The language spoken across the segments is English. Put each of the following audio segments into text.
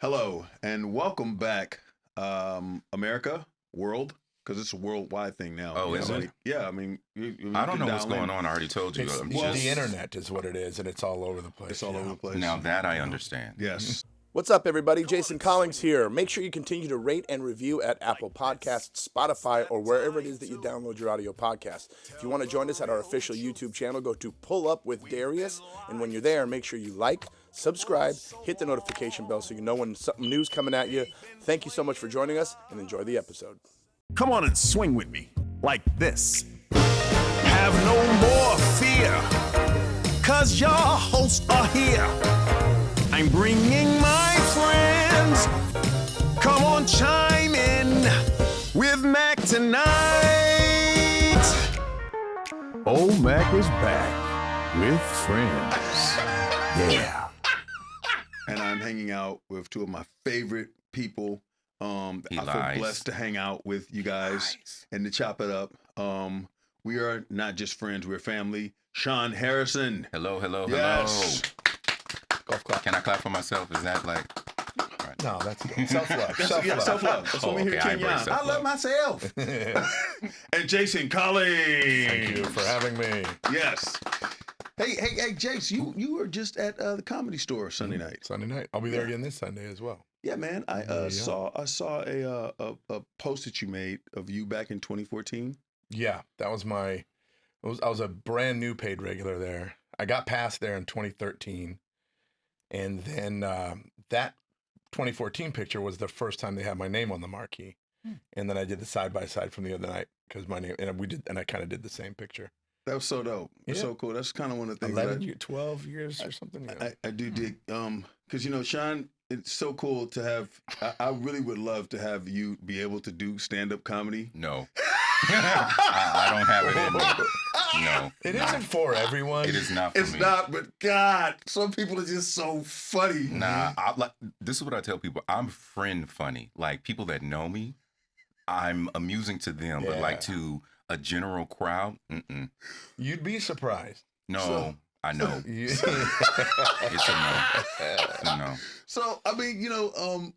Hello and welcome back, America, world, because it's a worldwide thing now. Oh, is it? Yeah, I mean, you I don't can know what's dial in. going on. I already told you. It's, the internet is what it is, and it's all over the place. It's all over the place. Now that I understand. Yes. What's up, everybody? Jason Collings here. Make sure you continue to rate and review at Apple Podcasts, Spotify, or wherever it is that you download your audio podcast. If you want to join us at our official YouTube channel, go to Pull Up with Darius, and when you're there, make sure you like, subscribe, hit the notification bell so you know when something new's coming at you. Thank you so much for joining us, and enjoy the episode. Come on and swing with me, like this. Have no more fear, cause your hosts are here. I'm bringing my friends. Come on, chime in with Mac tonight. Old Mac is back with friends. Yeah. And I'm hanging out with two of my favorite people. I feel blessed to hang out with you guys and to chop it up. We are not just friends, we're family. Shawn Harrison. Hello, hello, Yes. hello. Can I clap for myself? Is that like... Right. No, that's self-love. Self-love. Self-love. That's what we hear I Ken Young. I love myself. And Jason Collings. Thank you for having me. Yes. Hey, Jace, you were just at the Comedy Store Sunday night. Sunday night. I'll be there again this Sunday as well. Yeah, man. I saw a post that you made of you back in 2014. Yeah, that was I was a brand new paid regular there. I got past there in 2013. And then that 2014 picture was the first time they had my name on the marquee. And then I did the side-by-side from the other night because my name, and I kind of did the same picture. That was so dope. It was Yeah. so cool. That's kind of one of the things. 12 years or something. Yeah. I do dig, because, Shawn, it's so cool to have, I really would love to have you be able to do stand-up comedy. No. I don't have it in me. No. It isn't for everyone. It is not for It's me. not, but God, some people are just so funny. Nah, this is what I tell people. I'm friend funny. Like, people that know me, I'm amusing to them. But, like, to a general crowd, You'd be surprised. No, I know. It's a no. It's a no. So, I mean,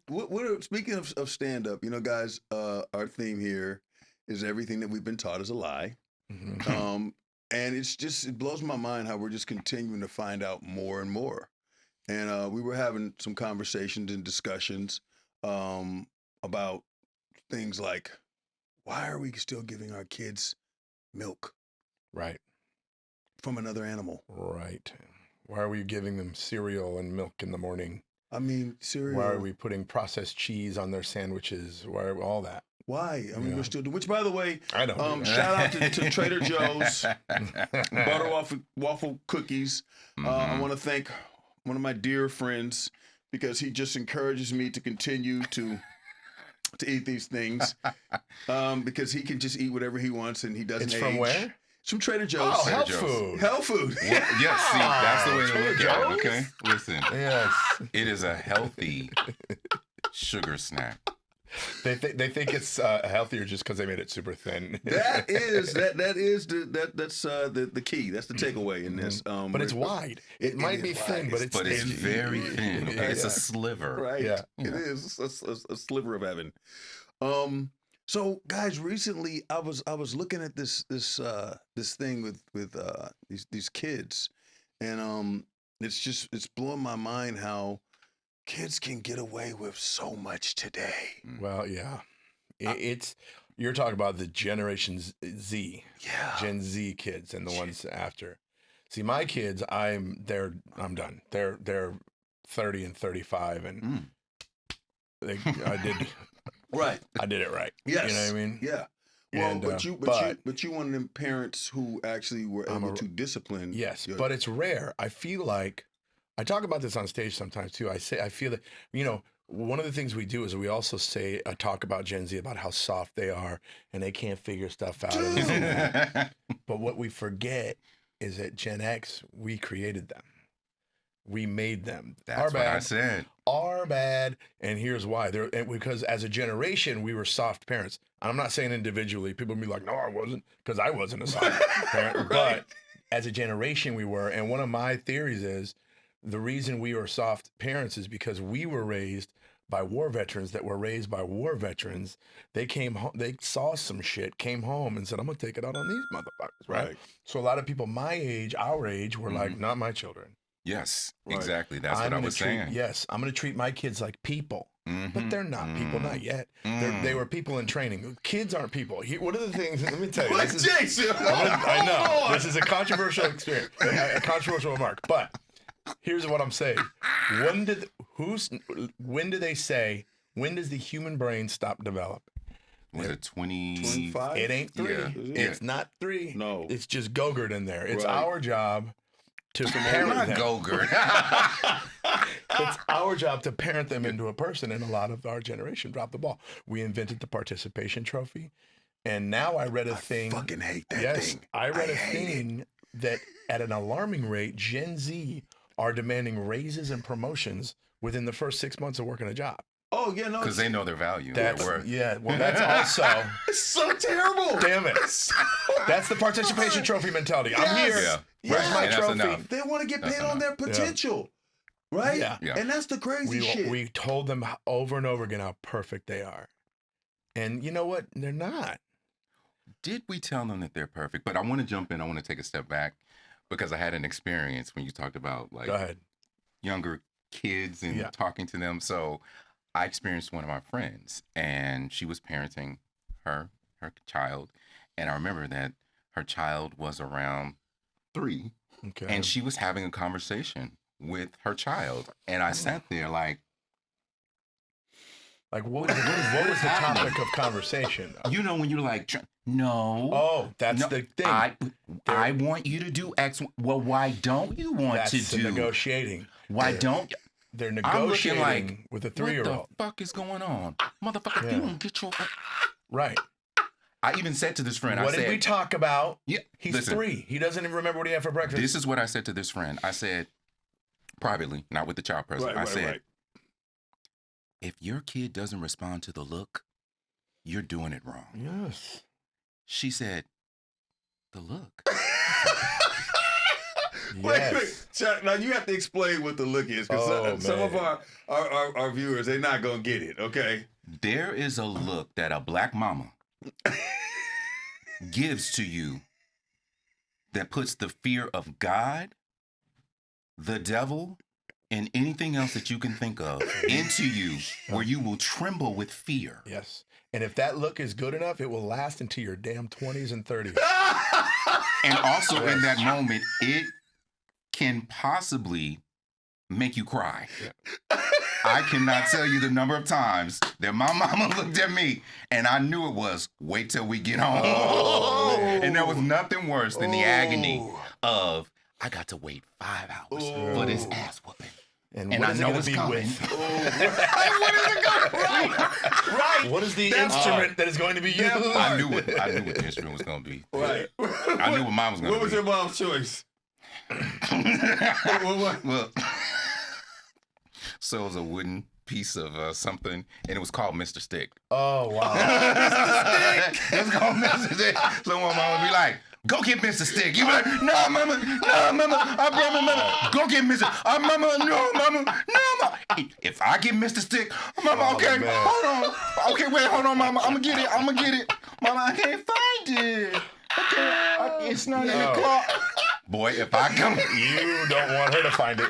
we're speaking of stand-up, guys, our theme here is everything that we've been taught is a lie. Mm-hmm. And it blows my mind how we're just continuing to find out more and more. And we were having some conversations and discussions about things like, why are we still giving our kids milk Right. from another animal? Right. Why are we giving them cereal and milk in the morning? I mean, cereal. Why are we putting processed cheese on their sandwiches? Why are all that? Why? I mean, we're still doing, which, by the way, I don't do that. shout out to Trader Joe's butter waffle cookies. I want to thank one of my dear friends because he just encourages me to continue to eat these things because he can just eat whatever he wants and he doesn't It's age. from where? It's from Trader Joe's. Oh, Trader health Joe's. food. Health food. Yeah, see, that's the way to Trader look at it, okay? Joe's? Listen, Yes. it is a healthy sugar snack. They think it's healthier just because they made it super thin. That's the key. That's the takeaway in this. But it's wide. It might be thin, but it's But it's tasty. very thin. Okay? It's Yeah. a sliver. Right. Yeah. It is a sliver of heaven. So guys, recently I was looking at this thing with these kids, and it's blowing my mind how kids can get away with so much today. Well, yeah. You're talking about the Generation Z. Yeah. Gen Z kids and the ones after. See, my kids, I'm done. They're 30 and 35 and I did it right. Yes. You know what I mean? Yeah. Well, And, but you one of them parents who actually were able to discipline. Yes, but it's rare. I feel like I talk about this on stage sometimes too. I feel that, one of the things we do is we also talk about Gen Z, about how soft they are and they can't figure stuff out. But what we forget is that Gen X, we created them. We made them. That's what I said. Are bad, and here's why. Because as a generation, we were soft parents. I'm not saying individually. People be like, no, I wasn't, because I wasn't a soft parent. Right. But as a generation, we were. And one of my theories is the reason we were soft parents is because we were raised by war veterans that were raised by war veterans. They came home, they saw some shit, came home and said, I'm going to take it out on these motherfuckers, right? So a lot of people my age, our age, were like, not my children. Yes, Right. exactly. That's what I was saying. Yes, I'm going to treat my kids like people. But they're not people, not yet. They were people in training. Kids aren't people. What are the things? Let me tell you. What, Jason? I know this is a controversial experience, a controversial remark. But here's what I'm saying: when do they say? When does the human brain stop developing? Was it 25? 25? It ain't 3. Yeah. It's not 3. No. It's just Gogurt in there. It's Right. our job to parent Not them. Gogurt. It's our job to parent them into a person, and a lot of our generation dropped the ball. We invented the participation trophy, and now I read a thing. Fucking hate that Yes, thing. I read a hate it. thing that at an alarming rate, Gen Z are demanding raises and promotions within the first 6 months of working a job. Oh, yeah, no. Because they know their value, their worth. Yeah, well, that's also. It's so terrible. Damn it. That's the participation trophy mentality. I'm here. Yeah. Where's Right, my and that's trophy? enough. They want to get That's paid on their potential. Right? Yeah. Yeah. And that's the crazy shit. We told them over and over again how perfect they are. And you know what? They're not. Did we tell them that they're perfect? But I want to jump in. I want to take a step back because I had an experience when you talked about like Go ahead. younger kids and talking to them. So I experienced one of my friends, and she was parenting her child, and I remember that her child was around 3, Okay. and she was having a conversation with her child, and I sat there like what was the topic of conversation? you know, when you're like, no. Oh, that's no, the thing. I want you to do X. Well, why don't you want That's to the do? negotiating. Why don't? They're I'm negotiating looking like, with a what 3-year-old. the fuck is going on, motherfucker? Yeah. You don't get your. Right. I even said to this friend, What I said, did we talk about? Yeah, He's listen, 3. He doesn't even remember what he had for breakfast. This is what I said to this friend. I said, privately, not with the child present. I said, if your kid doesn't respond to the look, you're doing it wrong. Yes. She said, the look. Wait. Chuck, now you have to explain what the look is, because some of our viewers, they're not going to get it, okay? There is a look that a black mama gives to you that puts the fear of God, the devil, and anything else that you can think of into you, where you will tremble with fear. Yes. And if that look is good enough, it will last into your damn 20s and 30s. And also in that moment, it can possibly make you cry. I cannot tell you the number of times that my mama looked at me and I knew it was, wait till we get home. And there was nothing worse than the agony of, I got to wait 5 hours for this ass whooping. And I what is it know gonna it's be coming. with? What is it going? Right. What is the instrument that is going to be used? I knew what the instrument was going to be. Right. I knew what mine was going to be. What was your mom's choice? Well, so it was a wooden piece of something, and it was called Mr. Stick. Oh, wow. It was called Mr. Stick. So my mom would be like, go get Mr. Stick. You be like, no, mama, I brought my mama. Go get Mr. Mama, no, mama. If I get Mr. Stick, mama, okay, hold on. Okay, wait, hold on, mama. I'm going to get it. Mama, I can't find it. Okay, it's not in the car. Boy, if I come... You don't want her to find it.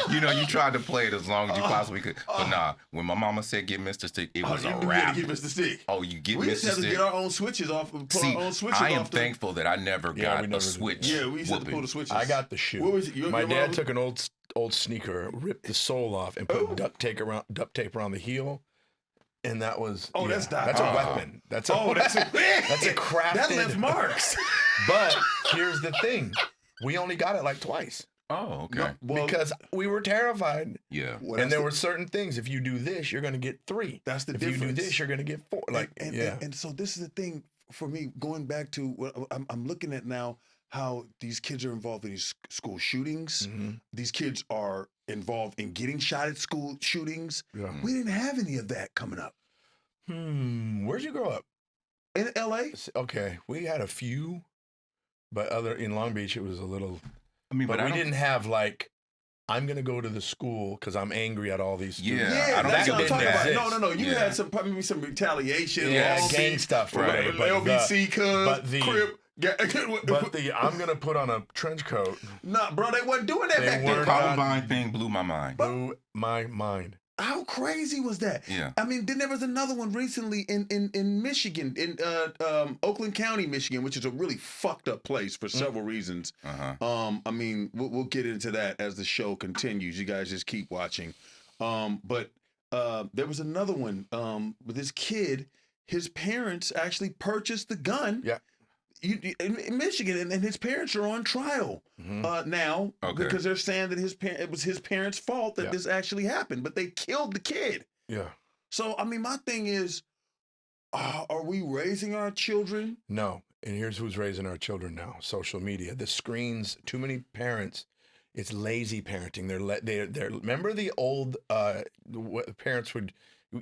You know, you tried to play it as long as you possibly could. But nah, when my mama said get Mr. Stick, it was a You wrap. get Mr. Stick. Oh, you get We Mr. used to have to Stick. get our own switches off. See, our own switches I am off thankful that I never got we a never did. switch. Yeah, we used to have to whooping. pull the switches. I got the shoe. What was it? My your dad mom- took an old sneaker, ripped the sole off, and put duct tape around the heel. And that was that's not- that's a weapon. That's a that's a crafted. That left marks. But here's the thing: we only got it like twice Oh, okay. because we were terrified. Yeah. Well, And there were certain things. If you do this, you're going to get 3. That's the if difference. you do this, you're going to get 4. Like, and so this is the thing for me. Going back to what I'm looking at now, how these kids are involved in these school shootings. These kids are involved in getting shot at school shootings. Yeah. We didn't have any of that coming up Where'd you grow up? in L.A. Okay, we had a few, but in Long Beach, it was a little. I mean, But we didn't have like I'm going to go to the school because I'm angry at all these students. Yeah, I don't that's think what I'm it talking didn't about. exist. No. You Yeah. had maybe some retaliation. Yeah, lawsuit, gang stuff, right? But LBC, Crip. But I'm going to put on a trench coat. Nah, bro, they wasn't doing that back The then. Columbine thing blew my mind. Blew my mind. How crazy was that? Yeah. I mean, then there was another one recently in Michigan, in Oakland County, Michigan, which is a really fucked up place for several reasons. I mean, we'll get into that as the show continues. You guys just keep watching. But there was another one with this kid. His parents actually purchased the gun. Yeah. In Michigan, and his parents are on trial now because they're saying that it was his parents' fault that this actually happened, but they killed the kid. Yeah. So I mean, my thing is, are we raising our children? No. And here's who's raising our children now: social media, the screens. Too many parents. It's lazy parenting. They're remember the old parents would.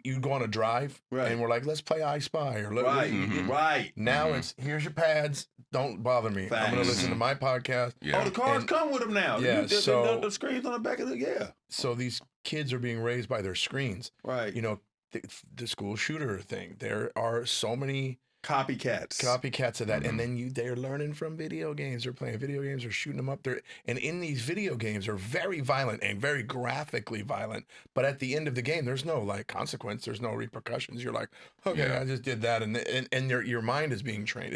You'd go on a drive, and we're like, let's play I Spy. Or Right. Now it's, here's your pads. Don't bother me. Facts. I'm going to listen to my podcast. Yeah. Oh, the cars come with them now. Yeah, the screens on the back of the, So these kids are being raised by their screens. Right. You know, the school shooter thing. There are so many copycats of that, and then they're learning from video games. They're playing video games. They're shooting them up there, and in these video games are very violent and very graphically violent. But at the end of the game, there's no like consequence. There's no repercussions. You're like, okay, I just did that, and your mind is being trained.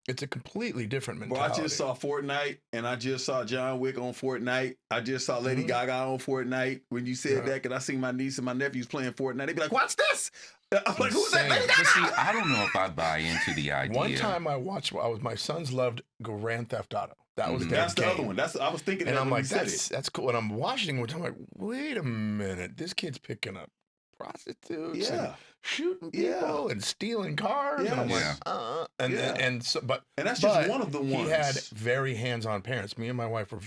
It's a completely different mentality. Bro, I just saw Fortnite, and I just saw John Wick on Fortnite. I just saw Lady Gaga on Fortnite. When you said that, because I seen my niece and my nephews playing Fortnite, they'd be like, "What's this?" I'm like, "Who's that?" Lady Gaga? But see, I don't know if I buy into the idea. One time I watched. My sons loved Grand Theft Auto. That was their That's game. the other one. I was thinking, and that I'm when like, you said that's cool. And I'm watching it, I'm like, wait a minute, this kid's picking up prostitutes and shooting people and stealing cars. And I'm like, and that's just one of the ones. He had very hands-on parents. Me and my wife were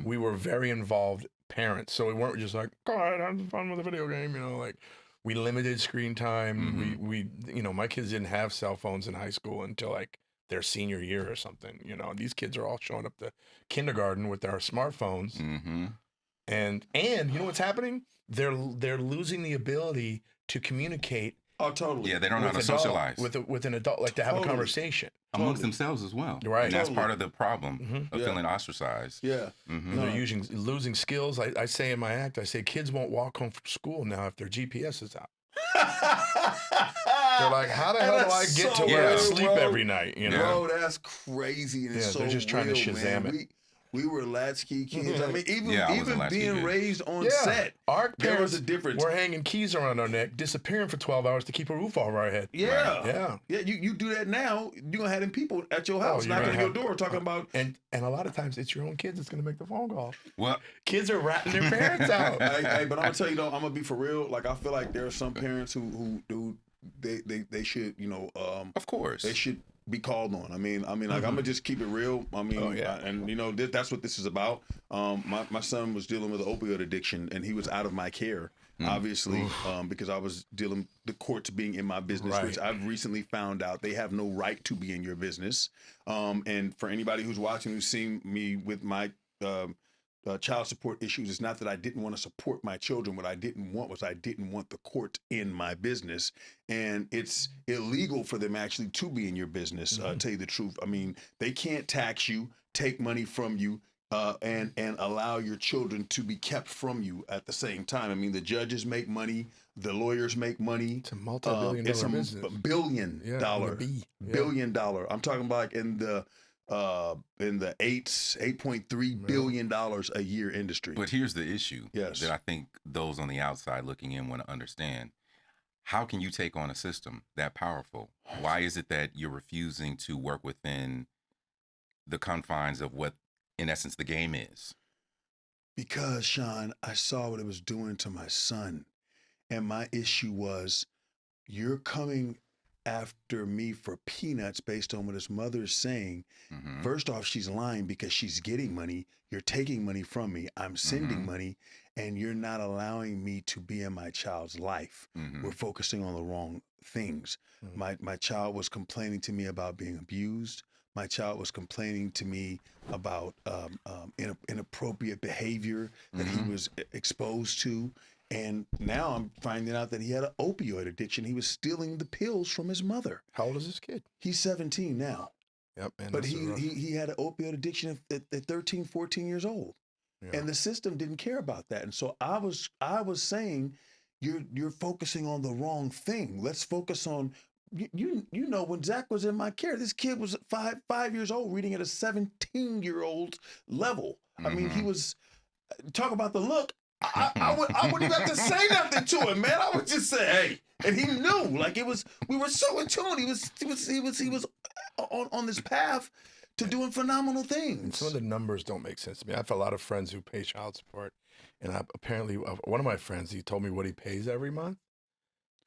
we were very involved parents. So we weren't just like, go ahead, have fun with a video game, you know, like we limited screen time. We you know, my kids didn't have cell phones in high school until like their senior year or something. You know, these kids are all showing up to kindergarten with their smartphones. And you know what's happening? They're losing the ability to communicate. Oh, totally. Yeah, they don't know how to socialize with an adult, like to have a conversation amongst themselves as well. Right, and that's part of the problem of feeling ostracized. Yeah, they're losing skills. I say in my act, I say kids won't walk home from school now if their GPS is out. They're like, how the hell do I get to where I sleep every night? You know, bro, that's crazy. And it's so they're just trying to Shazam man. it. We were latchkey kids. I mean, even being raised on set, our there parents was a difference. We're hanging keys around our neck, disappearing for 12 hours to keep a roof over our head. Yeah. You do that now. You're gonna have them people at your house knocking on your door talking about and a lot of times it's your own kids that's gonna make the phone call. Well, kids are ratting their parents out. Hey, but I'm gonna tell you though, I'm gonna be for real. Like I feel like there are some parents who they should, you know, of course they should be called on. I mean, like I'm gonna just keep it real. I mean, and you know that's what this is about. My son was dealing with an opioid addiction, and he was out of my care, obviously, because I was dealing the courts being in my business, which I've recently found out they have no right to be in your business. And for anybody who's watching, who's seen me with my child support issues, it's not that I didn't want to support my children. What I didn't want was I didn't want the court in my business, and it's illegal for them actually to be in your business. Tell you the truth, I mean, they can't tax you, take money from you, and allow your children to be kept from you at the same time. I mean, the judges make money, the lawyers make money. It's a multi-billion dollar business. Billion dollar. I'm talking about in the $8.3 billion a year industry. But here's the issue that I think those on the outside looking in want to understand. How can you take on a system that powerful? Why is it that you're refusing to work within the confines of what, in essence, the game is? Because, Shawn, I saw what it was doing to my son. And my issue was, you're coming after me for peanuts based on what his mother is saying. First off, she's lying because she's getting money. You're taking money from me. I'm sending money, and you're not allowing me to be in my child's life. We're focusing on the wrong things. My child was complaining to me about being abused. my child was complaining to me about inappropriate behavior that he was exposed to. And now I'm finding out that he had an opioid addiction. He was stealing the pills from his mother. How old is this kid? He's 17 now. Yep. Man, But he had an opioid addiction at 13, 14 years old. Yeah. And the system didn't care about that. And so I was saying, you're focusing on the wrong thing. Let's focus on, you know, when Zach was in my care, this kid was 5 years old reading at a 17-year-old level. I mean, he was, talk about the look. I wouldn't even have to say nothing to him, man. I would just say, hey, and he knew. Like, we were so in tune. He was on this path to doing phenomenal things. And some of the numbers don't make sense to me. I have a lot of friends who pay child support, and apparently one of my friends, he told me what he pays every month,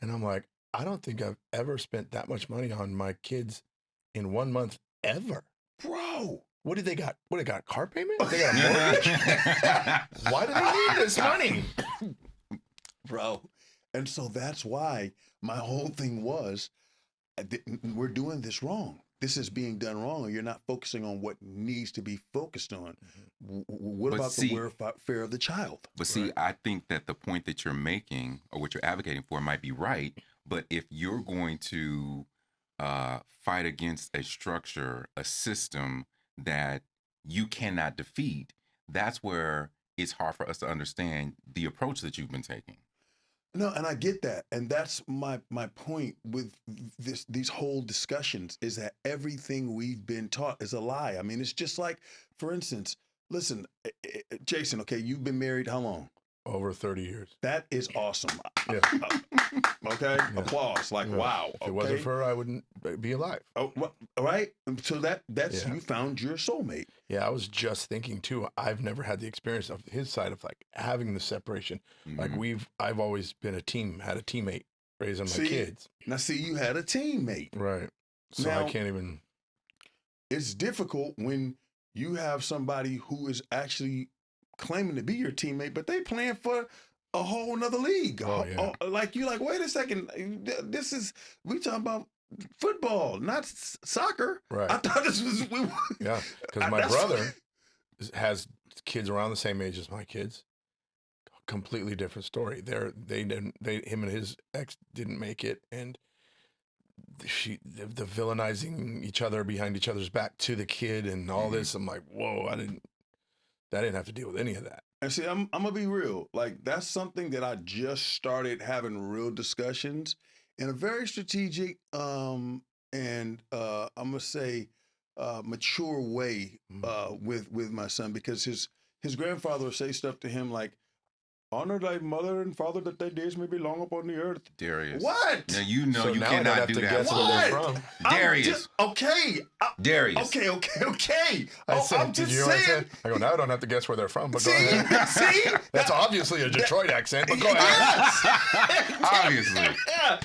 and I'm like, I don't think I've ever spent that much money on my kids in 1 month ever, Bro. What did they got? What they got? Car payment? They got a mortgage? Why do they need this money? Bro. And so that's why my whole thing was, we're doing this wrong. This is being done wrong, and you're not focusing on what needs to be focused on. What about the welfare of the child? But see, I think that the point that you're making or what you're advocating for might be right. But if you're going to fight against a structure, a system that you cannot defeat, that's where it's hard for us to understand the approach that you've been taking. No, and I get that. And that's my point with these whole discussions, is that everything we've been taught is a lie. I mean, it's just like, for instance, listen, Jason, okay, you've been married how long? Over 30 years. That is awesome. Yeah. Okay? Yeah. Applause. Like, wow. If it wasn't for her, I wouldn't be alive. Oh, right? So that's you found your soulmate. Yeah, I was just thinking too, I've never had the experience of his side of like having the separation. Like I've always been had a teammate raising my kids. Now see, you had a teammate. Right. So now, I can't even. It's difficult when you have somebody who is actually claiming to be your teammate, but they playing for a whole nother league. Oh, yeah. Like, you're like, wait a second, we talking about football, not soccer. Right. I thought this was... Yeah, because my brother has kids around the same age as my kids. Completely different story. Him and his ex didn't make it, and the villainizing each other behind each other's back to the kid and all this. I'm like, whoa, I didn't have to deal with any of that. And see, I'm gonna be real. Like, that's something that I just started having real discussions in a very strategic and I'm gonna say mature way with my son, because his grandfather will say stuff to him like, honor thy mother and father, that thy days may be long upon the earth. Darius. What? Now you know so you now cannot have do to that. Guess where they're from. Darius. Darius. Okay. I said, I'm just you know what I saying. said? I go, now I don't have to guess where they're from, but See? go ahead. See? That's obviously a Detroit accent, but go ahead. Yes. Obviously.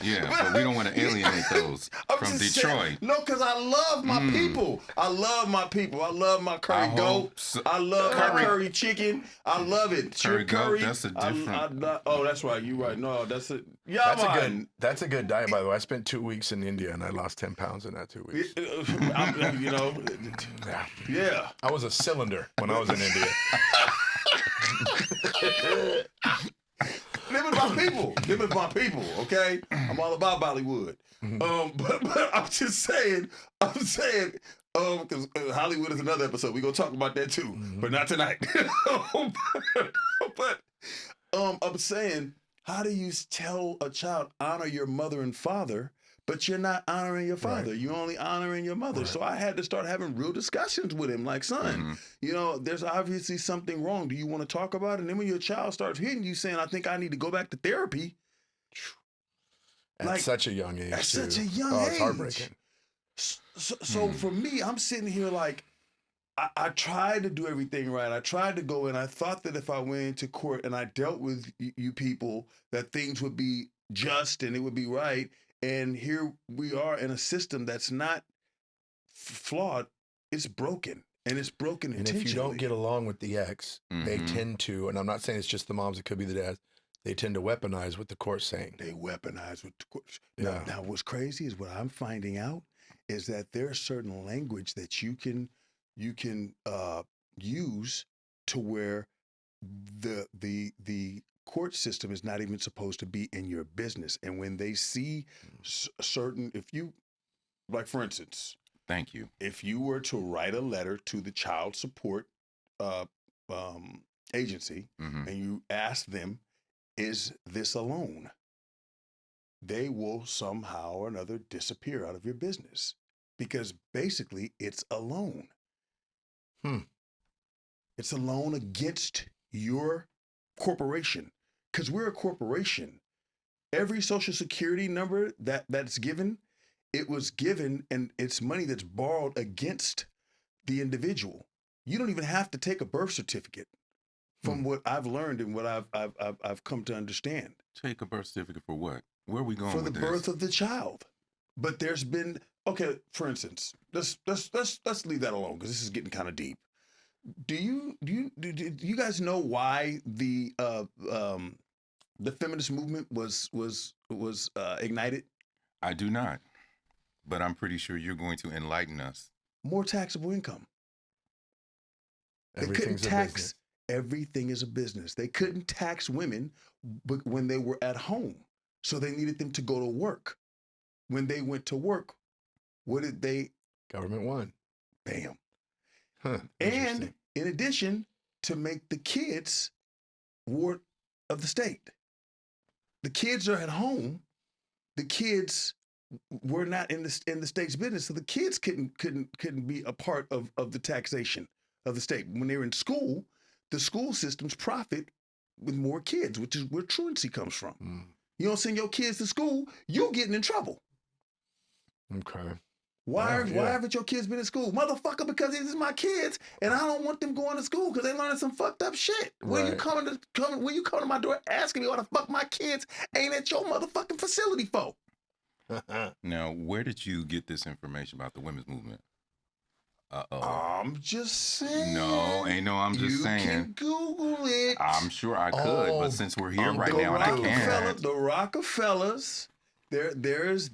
Yeah, but we don't want to alienate those from Detroit. No, because I love my people. I love my people. I love my curry goat. I love my curry chicken. I love it. Curry goat, that's a different... that's right. You're right. No, that's it. Yeah, that's a good diet, by the way. I spent 2 weeks in India, and I lost 10 pounds in that 2 weeks. Yeah. I was a cylinder when I was in India. Live with my people, okay? I'm all about Bollywood. But I'm just saying, because Hollywood is another episode. We're going to talk about that too, but not tonight. but I'm saying, how do you tell a child, honor your mother and father, but you're not honoring your father? Right. You're only honoring your mother. Right. So I had to start having real discussions with him. Like, son, there's obviously something wrong. Do you want to talk about it? And then when your child starts hitting you saying, I think I need to go back to therapy. At such a young age. At such a young age. It's heartbreaking. So for me, I'm sitting here like, I tried to do everything right. I tried to go in. I thought that if I went into court and I dealt with you people, that things would be just and it would be right. And here we are in a system that's not flawed. It's broken. And it's broken intentionally. And if you don't get along with the ex, they tend to, and I'm not saying it's just the moms, it could be the dads, they tend to weaponize what the court's saying. They weaponize what the court. Yeah. Now what's crazy is what I'm finding out is that there's certain language that you can use to where the court system is not even supposed to be in your business. And when they see certain, if you, like for instance, Thank you. if you were to write a letter to the child support agency Mm-hmm. and you ask them, is this a loan? They will somehow or another disappear out of your business because basically it's a loan. It's a loan against your corporation because we're a corporation. Every social security number that's given, it was given and it's money that's borrowed against the individual. You don't even have to take a birth certificate from what I've learned and what I've come to understand. Take a birth certificate for what? Where are we going For the with birth this? of the child. But there's been, okay, for instance, let's leave that alone because this is getting kind of deep. Do you guys know why the feminist movement was ignited? I do not, but I'm pretty sure you're going to enlighten us. More taxable income. They couldn't Everything's a tax. business. Everything is a business. They couldn't tax women when they were at home, so they needed them to go to work. When they went to work, what did they? Government won. Bam. Huh. And Interesting. in addition, to make the kids ward of the state. The kids are at home. The kids were not in the state's business, so the kids couldn't be a part of the taxation of the state. When they were in school, the school systems profit with more kids, which is where truancy comes from. You don't send your kids to school, you're getting in trouble. Okay. Why Wow, yeah. haven't your kids been in school? Motherfucker, because these are my kids, and I don't want them going to school because they learning some fucked up shit. When you Right. when you come to my door asking me what the fuck my kids ain't at your motherfucking facility for? Now, where did you get this information about the women's movement? Uh-oh. I'm just saying. No, ain't no, I'm just you saying. can Google it. I'm sure I could, Oh, but since we're here I'm right the now and I Rockefeller- can't. The Rockefellers. There's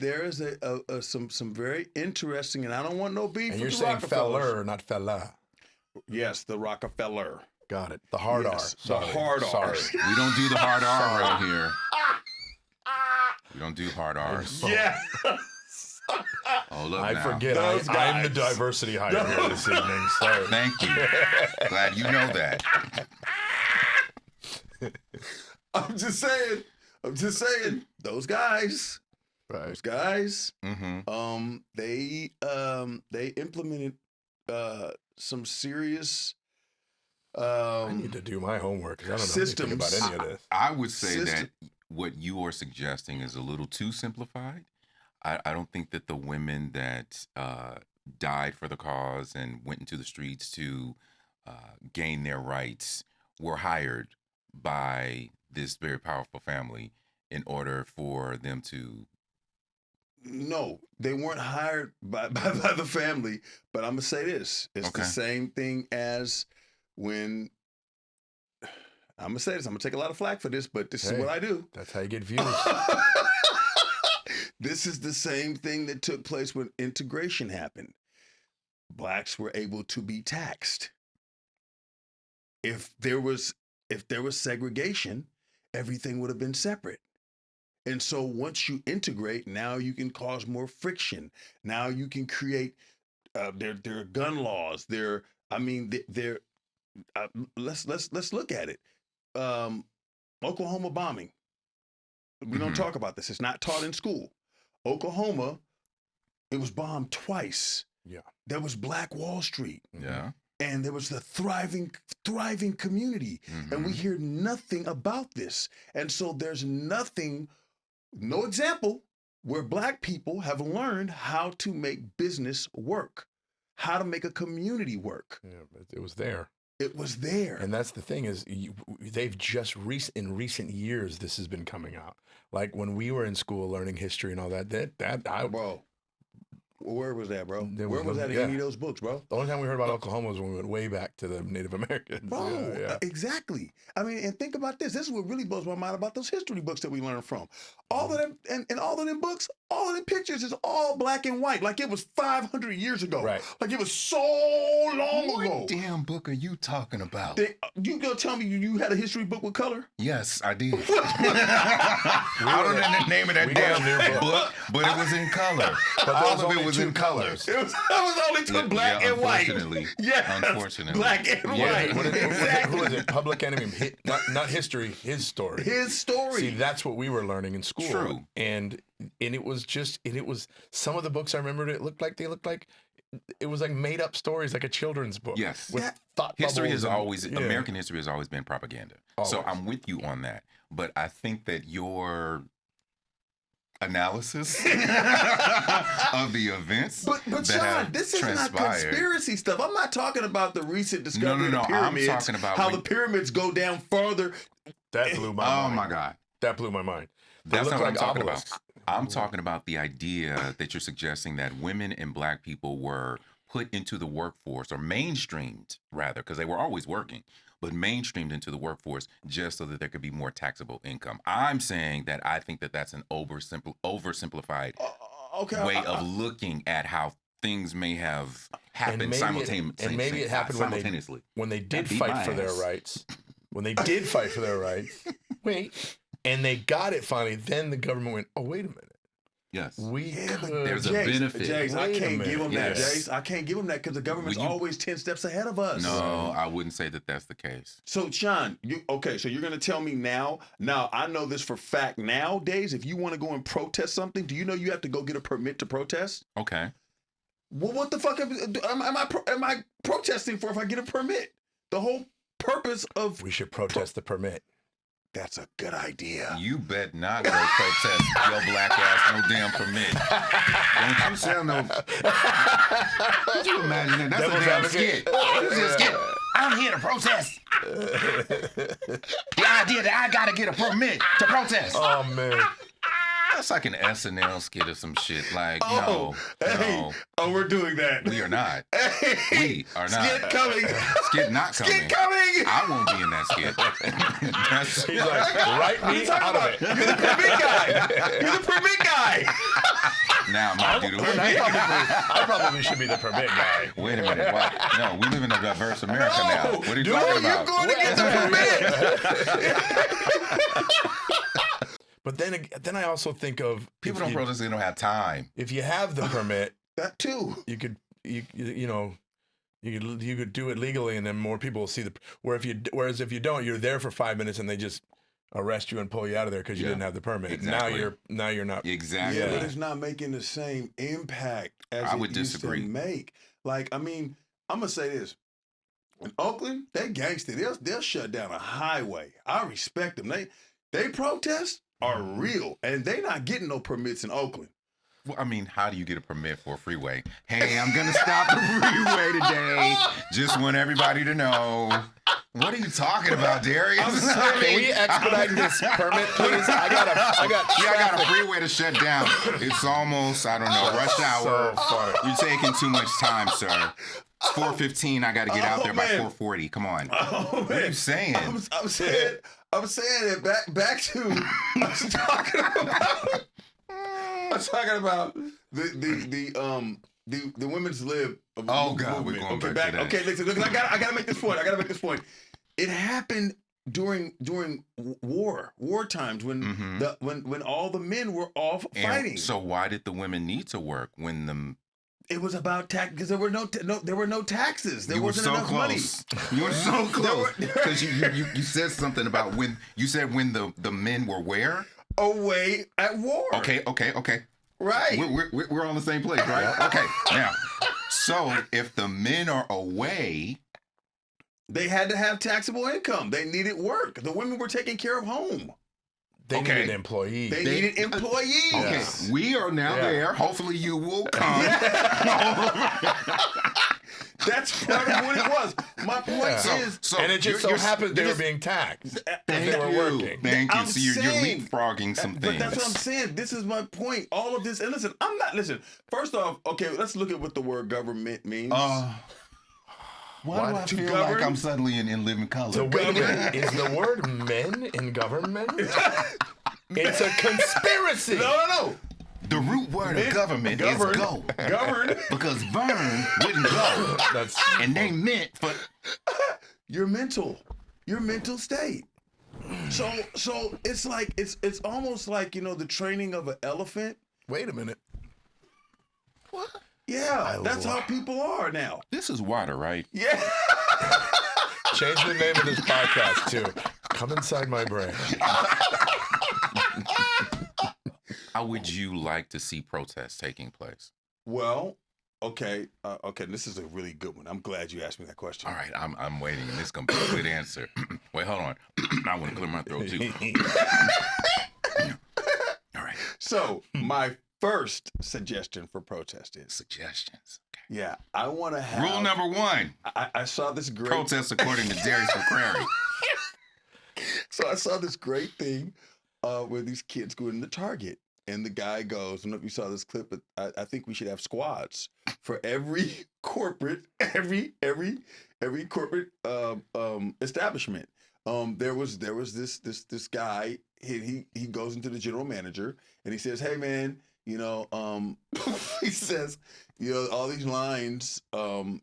some very interesting, and I don't want no beef. And with you're the saying Rockefellers. feller, not fella. Yes, the Rockefeller. Got it. The hard Yes, R. the Sorry. hard R. Sorry. We don't do the hard R around here. We don't do hard R's. Yeah. Hold up I now. forget. Those I'm the guys. diversity hire here this evening. Sorry. Thank you. Glad you know that. I'm just saying. Those guys. Right. Those guys. Mm-hmm. They implemented some serious I need to do my homework because I don't know anything about systems. any of this. I would say System- that what you are suggesting is a little too simplified. I don't think that the women that died for the cause and went into the streets to gain their rights were hired by this very powerful family in order for them to. No, they weren't hired by the family. But I'm gonna say this: it's Okay. the same thing as when. I'm gonna say this. I'm gonna take a lot of flack for this, but this is Hey. what I do. That's how you get views. This is the same thing that took place when integration happened. Blacks were able to be taxed. If there was segregation, everything would have been separate. And so once you integrate, now you can cause more friction. Now you can create there are gun laws. Let's look at it. Oklahoma bombing. We don't Mhm. talk about this. It's not taught in school. Oklahoma, it was bombed twice. Yeah. There was Black Wall Street, Yeah. and there was the thriving community, and we Mhm. hear nothing about this. And so there's no example where Black people have learned how to make business work, how to make a community work. Yeah, it was there. It was there. And that's the thing is they've just in recent years this has been coming out. Like when we were in school learning history and all that. Bro, where was that, bro? There Where was was no- that in yeah. any of those books, bro? The only time we heard about Oklahoma was when we went way back to the Native Americans. Bro, Yeah. exactly. I mean, and think about this. This is what really blows my mind about those history books that we learn from. all of them, and all of them books, all of them pictures is all black and white. Like it was 500 years ago. Right. Like it was so long ago. What damn book are you talking about? You gonna tell me you had a history book with color? Yes, I did. I don't know the name of that We got a new damn book. book, but it was in color. But All there of it only was two in colors. It was only two black and white. Unfortunately. Yeah, Unfortunately. black and Yeah. white. What is it? Exactly. Who is it? Public Enemy. Not history. His story. His story. See, that's what we were learning in school. True. And it was some of the books I remembered. It looked like it was like made up stories, like a children's book. Yes. With thought History bubbles has and- always, yeah. American history has always been propaganda. So Always. I'm with you on that. But I think that your analysis of the events But that Shawn, have this is not transpired. conspiracy stuff. I'm not talking about the recent discovery of No. the I'm pyramids. talking about how when- the pyramids go down further. That blew my Oh mind. my God. That blew my mind. They That's look not what I'm like talking obelisks. about. I'm talking about the idea that you're suggesting that women and black people were put into the workforce, or mainstreamed rather, because they were always working, but mainstreamed into the workforce just so that there could be more taxable income. I'm saying that I think that that's an oversimplified Okay. way of looking at how things may have happened simultaneously. And maybe it happened simultaneously. when they did That beat fight my for their ass. rights. When they did fight for their rights. Wait. And they got it finally. Then the government went, oh, wait a minute. Yes. We could. There's a benefit. Jace, I Wait a can't give them minute. that, Yes. Jace. I can't give them that because the government's Well, you- always 10 steps ahead of us. No, I wouldn't say that that's the case. So, Shawn, so you're going to tell me now, I know this for fact nowadays, if you want to go and protest something, do you know you have to go get a permit to protest? Okay. Well, what the fuck am I protesting for if I get a permit? The whole purpose of... We should protest the permit. That's a good idea. You bet not go protest your black ass no damn permit. Don't you sell no. Could you imagine that? That's Devil's a damn advocate. skit. This is a skit. I'm here to protest. The idea that I gotta get a permit to protest. Oh, man. That's like an SNL skit or some shit. Like, Oh, no, we're doing that. we are not. Hey, We are not. Skit coming. Skit not coming. Skit coming. I won't be in that skit. That's, He's like, write me out of it. You're the permit guy. You're the permit guy. now I'm not do the I probably should be the permit guy. Wait a minute. What? No, we live in a diverse America now. What are you Dude, talking you're about? going to get the permit. But then I also think of People if don't you- protest, they don't have time. If you have the permit, That too. you could do it legally, and then more people will see the. Whereas if you don't, you're there for 5 minutes and they just arrest you and pull you out of there because you Yeah, didn't have the permit. exactly. Now you're not. Exactly. Yeah, but it's not making the same impact as I it would used disagree. to make. Like, I mean, I'm gonna say this: in Oakland, they gangster. They'll shut down a highway. I respect them. They protest are real, and they not getting no permits in Oakland. Well, I mean, how do you get a permit for a freeway? Hey, I'm going to stop the freeway today. Just want everybody to know. What are you talking about, Darius? Can we expedite this permit, please? I got a freeway to shut down. It's almost, I don't know, rush hour. So funny. You're taking too much time, sir. It's 4:15. I got to get out there by man. 4:40. Come on. Oh man, What are you saying? I'm saying that back to I was talking about the women's lib. Oh, God, we're movement. going back to that. Okay, listen, look, I gotta make this point. It happened during war times when when all the men were off fighting. And so why did the women need to work when the It was about tax because there were no taxes. There you were wasn't so enough close. money. You were so close There were- because you said something about when the men were where? Away at war. Okay. Right. We're on the same place, right? Okay. Now, so if the men are away, They had to have taxable income. They needed work. The women were taking care of home. They Okay. needed employees. They needed employees. okay, Yes. we are now Yeah. there. Hopefully, you will come. That's part of what it was. My point is, So and it just so happened they were just- being taxed. Thank they were you. working. Thank you. I'm So you're saying- leapfrogging some but things. that's what I'm saying. This is my point. All of this, and listen, listen, first off, okay, let's look at what the word government means. Why do I To feel govern? like I'm suddenly in living color? So wait a minute, is the word men in government? It's a conspiracy. No. The root word of government is go. Govern. Because Vern wouldn't go. And they meant for Your mental state. So it's like it's almost like, you know, the training of an elephant. Wait a minute. What? Yeah, that's how people are now. this is water, right? Yeah. Change the name of this podcast to Come Inside My Brain. How would you like to see protests taking place? Well, okay, this is a really good one. I'm glad you asked me that question. All right, I'm waiting, and this is gonna be a good answer. Wait, hold on. I want to clear my throat too. All right. So my first suggestion for protest is Suggestions. Okay. yeah, I want to have Rule number 1: I saw this great protest according to Darius McCrary. So I saw this great thing where these kids go in the Target. And the guy goes, I don't know if you saw this clip, but I think we should have squads for every corporate, every corporate establishment. There was this guy. He goes into the general manager and he says, "Hey man, you know," he says, "You know, all these lines,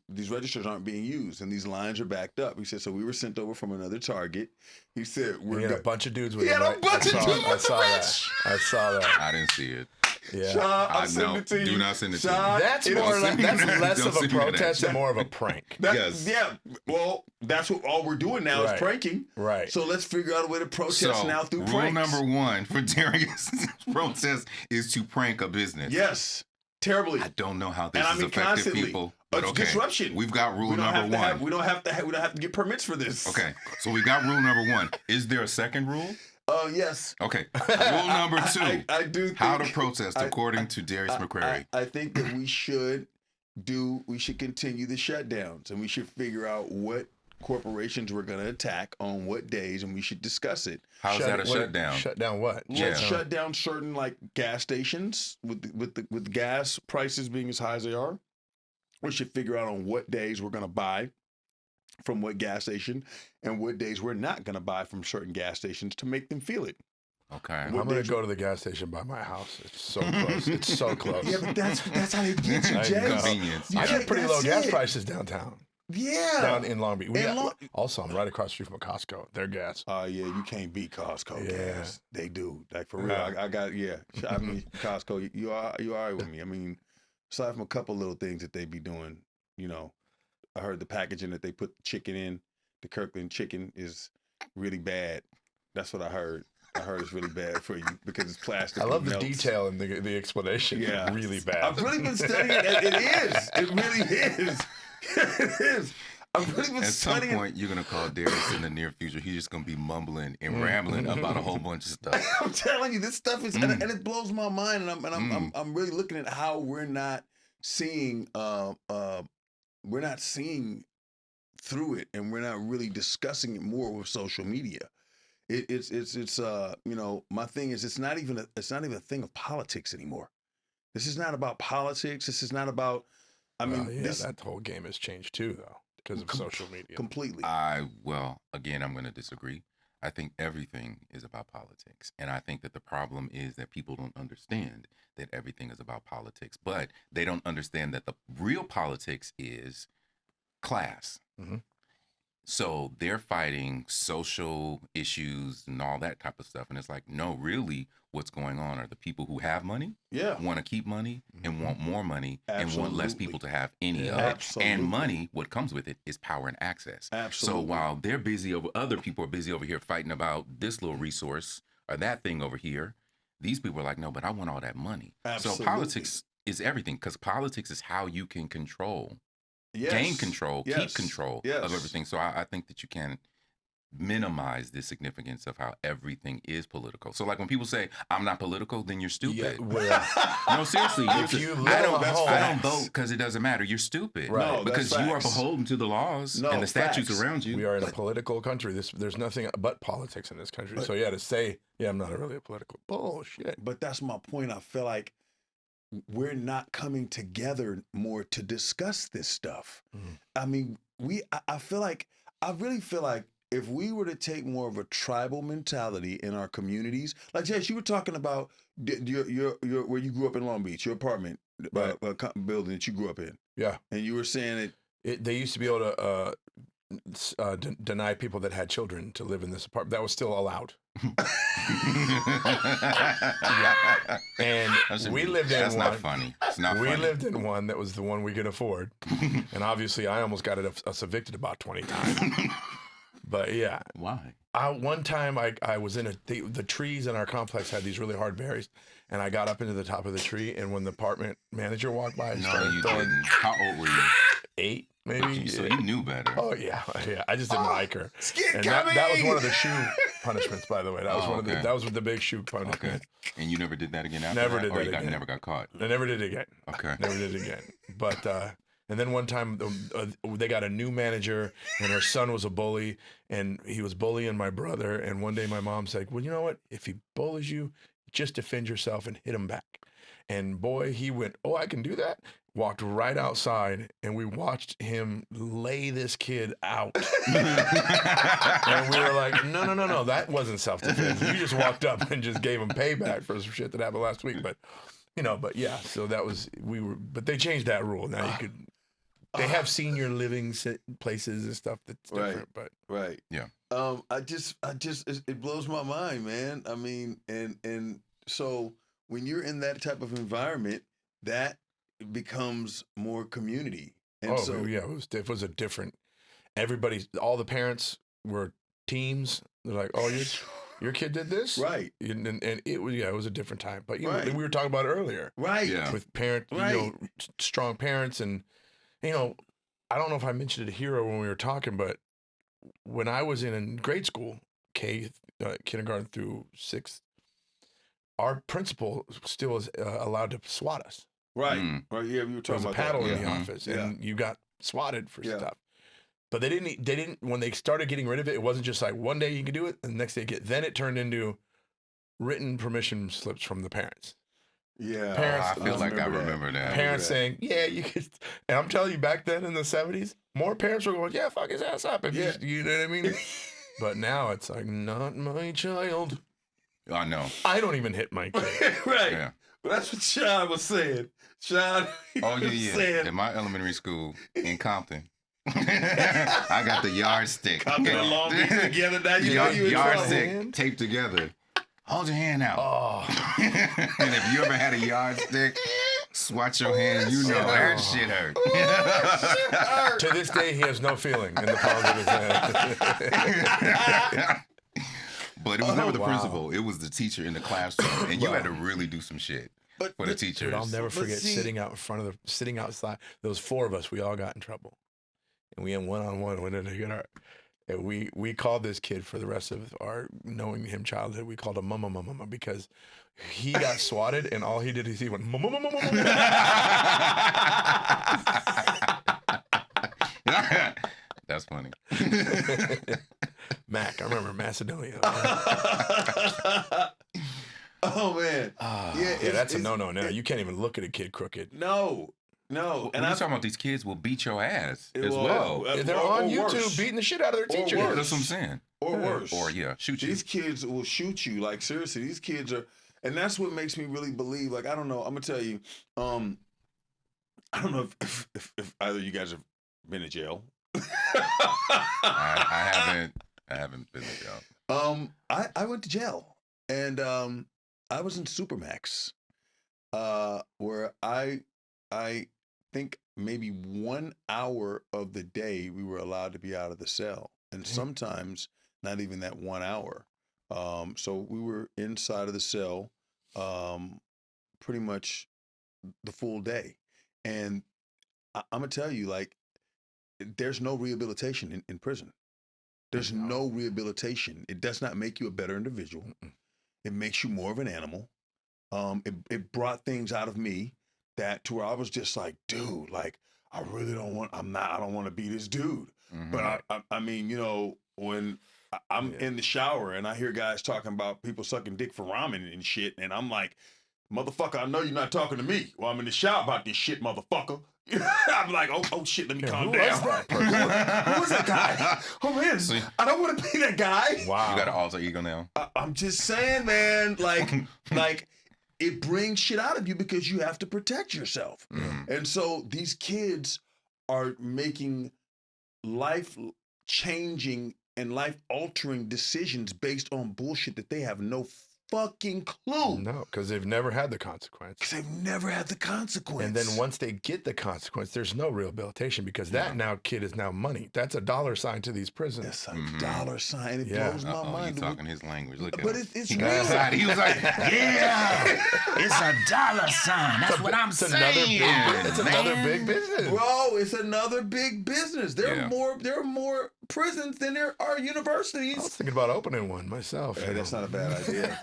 these registers aren't being used, and these lines are backed up." He said, "So we were sent over from another Target." He said, We had a bunch of dudes with He him, had a right? bunch of dudes with I saw the that. I saw that. I didn't see it. Yeah. Sean, I'll I send know. it to you. Do not send it to me. Sean, That's it'll more. send That's me that. less Don't of a send me that. protest and more of a prank. Yes. Yeah. Well, that's what all we're doing now Right. is pranking. Right. So let's figure out a way to protest So, now through rule pranks. number 1 for Darius' protest is to prank a business. Yes. Terribly. I don't know how this And I is mean affecting constantly. people, but It's okay. disruption. We've got rule we don't number have to 1. we don't have to get permits for this. Okay, so we got rule number 1. Is there a second rule? Yes. Okay. Rule number 2. I do think How to protest according to Darius McCrary. I think that we should continue the shutdowns, and we should figure out what corporations we're going to attack on what days, and we should discuss it. How's that a shutdown? Shut down what? Let's Yeah. shut down certain like gas stations with gas prices being as high as they are. We should figure out on what days we're going to buy from what gas station and what days we're not going to buy from certain gas stations to make them feel it. Okay. I'm going to go to the gas station by my house. It's so close. It's so close. Yeah, but that's how they get you, I Jay. know. Convenience. I Yeah. get pretty low That's gas it. prices downtown. Yeah. Down in Long Beach. In Also, I'm right across the street from a Costco. Their gas. Yeah, you can't beat Costco Yeah. gas. They do. Like for real. Yeah. I got I mean Costco, you all right with me. I mean, aside from a couple little things that they be doing, you know, I heard the packaging that they put chicken in, the Kirkland chicken is really bad. That's what I heard. I heard it's really bad for you because it's plastic. I love and the melts. detail and the explanation. Yeah. Really bad. I've really been studying it. It is. It really is. It is. I've really been At some studying. point, you're going to call Darius in the near future. He's just going to be mumbling and rambling about a whole bunch of stuff. I'm telling you, this stuff is, and it blows my mind, and I'm really looking at how we're not seeing through it, and we're not really discussing it more with social media. It's you know, my thing is it's not even a thing of politics anymore. This is not about politics. This is not about. I mean, that whole game has changed too, though, because of social media. Completely. Well, again, I'm going to disagree. I think everything is about politics. And I think that the problem is that people don't understand that everything is about politics. But they don't understand that the real politics is class. Mm-hmm. So they're fighting social issues and all that type of stuff. And it's like, no, really what's going on are the people who have money, want to keep money and want more money and want less people to have any of it. Absolutely. And money, what comes with it is power and access. Absolutely. So while they're busy other people are busy over here fighting about this little resource or that thing over here, these people are like, no, but I want all that money. Absolutely. So politics is everything because politics is how you can control. Gain control, keep control of everything. So I think that you can minimize the significance of how everything is political. So like when people say, I'm not political, then you're stupid. No, seriously. If you live I don't at home, vote because it doesn't matter. You're stupid. Right. No, Because that's you are facts. beholden to the laws No, and the statutes facts. around you. we are in a political country. There's nothing but politics in this country. So to say, I'm not really a political bullshit. But that's my point. I feel like we're not coming together more to discuss this stuff. I mean, I really feel like if we were to take more of a tribal mentality in our communities, like Jess, you were talking about your where you grew up in Long Beach, your apartment building that you grew up in. Yeah. And you were saying They used to be able to deny people that had children to live in this apartment. That was still allowed. And we lived in That's one. not funny. It's not We funny. lived in one that was the one we could afford. And obviously, I almost got us evicted about 20 times. But yeah. Why? One time I was in the trees in our complex had these really hard berries, and I got up into the top of the tree, and when the apartment manager walked by, I No, started you throwing didn't. How old were you? 8, maybe. So you knew better. Oh yeah. I just didn't like her. Skid And coming! that was one of the shoe punishments, by the way. That was Oh, one of the okay. that was the big shoe punishment. Okay. And you never did that again after Never that? did Or that you again. never got caught? I never did it again. Okay. Never did it again. But and then one time they got a new manager, and her son was a bully, and he was bullying my brother. And one day my mom said, "Well, you know what? If he bullies you, just defend yourself and hit him back." And boy, he went, "Oh, I can do that." Walked right outside, and we watched him lay this kid out. And we were like, no, that wasn't self-defense. You just walked up and just gave him payback for some shit that happened last week. But, but yeah, so that was, but they changed that rule. Now you could, they have senior living places and stuff that's different, but. right. Yeah. I just it blows my mind, man. I mean, and so when you're in that type of environment, that becomes more community. And so yeah, it was a different, all the parents were teams. They're like, "Oh, your kid did this?" right. And it was a different time. But Right. we were talking about it earlier. Right. Yeah. With parents, Right. strong parents. And, I don't know if I mentioned it here when we were talking, but when I was in grade school, kindergarten through 6th, our principal still was allowed to swat us. Right. Mm. Right. Yeah, we were There was talking a about paddle that. in the Yeah. office, Yeah. and you got swatted for Yeah. stuff. But they didn't, when they started getting rid of it, it wasn't just like one day you can do it, and the next day then it turned into written permission slips from the parents. Yeah. Parents- I feel like I that. remember that. Parents that. saying, yeah, you could. And I'm telling you, back then in the 70s, more parents were going, yeah, fuck his ass up. If you know what I mean? But now it's like, not my child. I know. I don't even hit my kid. Right. Yeah. But that's what Shawn was saying. Shawn Oh, was yeah. saying, At my elementary school in Compton, I got the yardstick. coming along together. Now you know you in trouble. Yardstick taped together. Hold your hand out. Oh, And if you ever had a yardstick, swat your hand, you know that shit hurt. to this day, he has no feeling in the palm of his hand. But it was never the wow. principal. It was the teacher in the classroom. And you had to really do some shit But for the teachers. Dude, I'll never But forget see- sitting outside. There was 4 of us. We all got in trouble, and we had one-on-one. And we called this kid for the rest of our knowing him childhood. We called him mama because he got swatted, and all he did is he went mama. That's funny. Mac, I remember Macedonia. Oh man. Yeah, that's a no-no now. You can't even look at a kid crooked. No. When And you're I talking about these kids will beat your ass as well, well. They're or on YouTube worse. beating the shit out of their Or teachers. Yeah, worse. that's what I'm saying. or worse. Or shoot you. These kids will shoot you. Like seriously, these kids are, and that's what makes me really believe. Like I don't know. I'm gonna tell you. I don't know if either of you guys have been to jail. I haven't been to jail. I went to jail, and I was in Supermax, where I think maybe 1 hour of the day we were allowed to be out of the cell, and sometimes not even that 1 hour. So we were inside of the cell, pretty much the full day, and I'm gonna tell you, like, there's no rehabilitation in prison. There's no rehabilitation. It does not make you a better individual. It makes you more of an animal. It brought things out of me that to where I was just like, dude, like, I really don't want, I don't want to be this dude. Mhm. But I mean, you know, when I'm in the shower and I hear guys talking about people sucking dick for ramen and shit, and I'm like, motherfucker, I know you're not talking to me while I'm in the shower about this shit, motherfucker. I'm like, oh shit, let me calm who down. was that person? Who was that guy? Oh man, I don't want to be that guy. Wow. You got an alter ego now. I'm just saying, man. Like it brings shit out of you because you have to protect yourself. And so these kids are making life-changing and life-altering decisions based on bullshit that they have no fucking clue. No, because they've never had the consequence. Because they've never had the consequence. And then once they get the consequence, there's no rehabilitation because that now kid is now money. That's a dollar sign to these prisons. That's a dollar sign. It Yeah. blows my mind. He's talking his language. Look at But him. it's He real. got excited. He was like, yeah, it's a dollar sign. That's what I'm It's saying. another big business. Bro, it's another big business. There Yeah. are more prisons than there are I was universities. thinking about opening one myself. Hey, that's not a bad idea.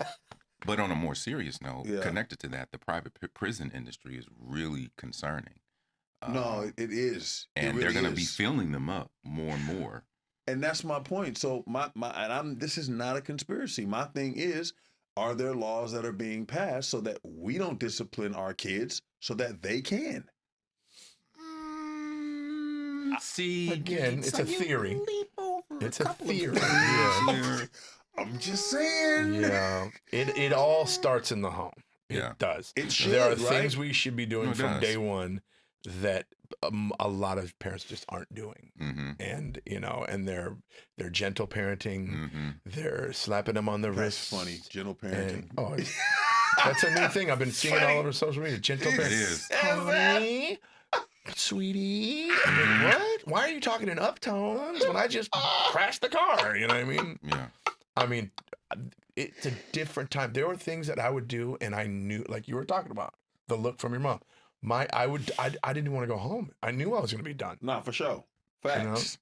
But on a more serious note, Yeah. connected to that, the private prison industry is really concerning. No, it is. It And really they're going to be is. filling them up more and more. And that's my point. So this is not a conspiracy. My thing is, are there laws that are being passed so that we don't discipline our kids so that they can? See, Again, it's a theory. It's a theory. I'm just saying. Yeah. It all starts in the home. It Yeah. does. It should, There are right? things we should be doing No, it from does. day one that a lot of parents just aren't doing. Mm-hmm. And and they're gentle parenting. Mm-hmm. They're slapping them on the That's wrist. funny. Gentle parenting. And, that's a new thing. I've been seeing it all over social media. Gentle It parenting. is. Honey, sweetie. I mean, what? Why are you talking in uptones when I just crashed the car? You know what I mean? Yeah. I mean, it's a different time. There were things that I would do, and I knew, like you were talking about, the look from your mom. I didn't want to go home. I knew I was going to be done. Nah, for sure. You know? Facts.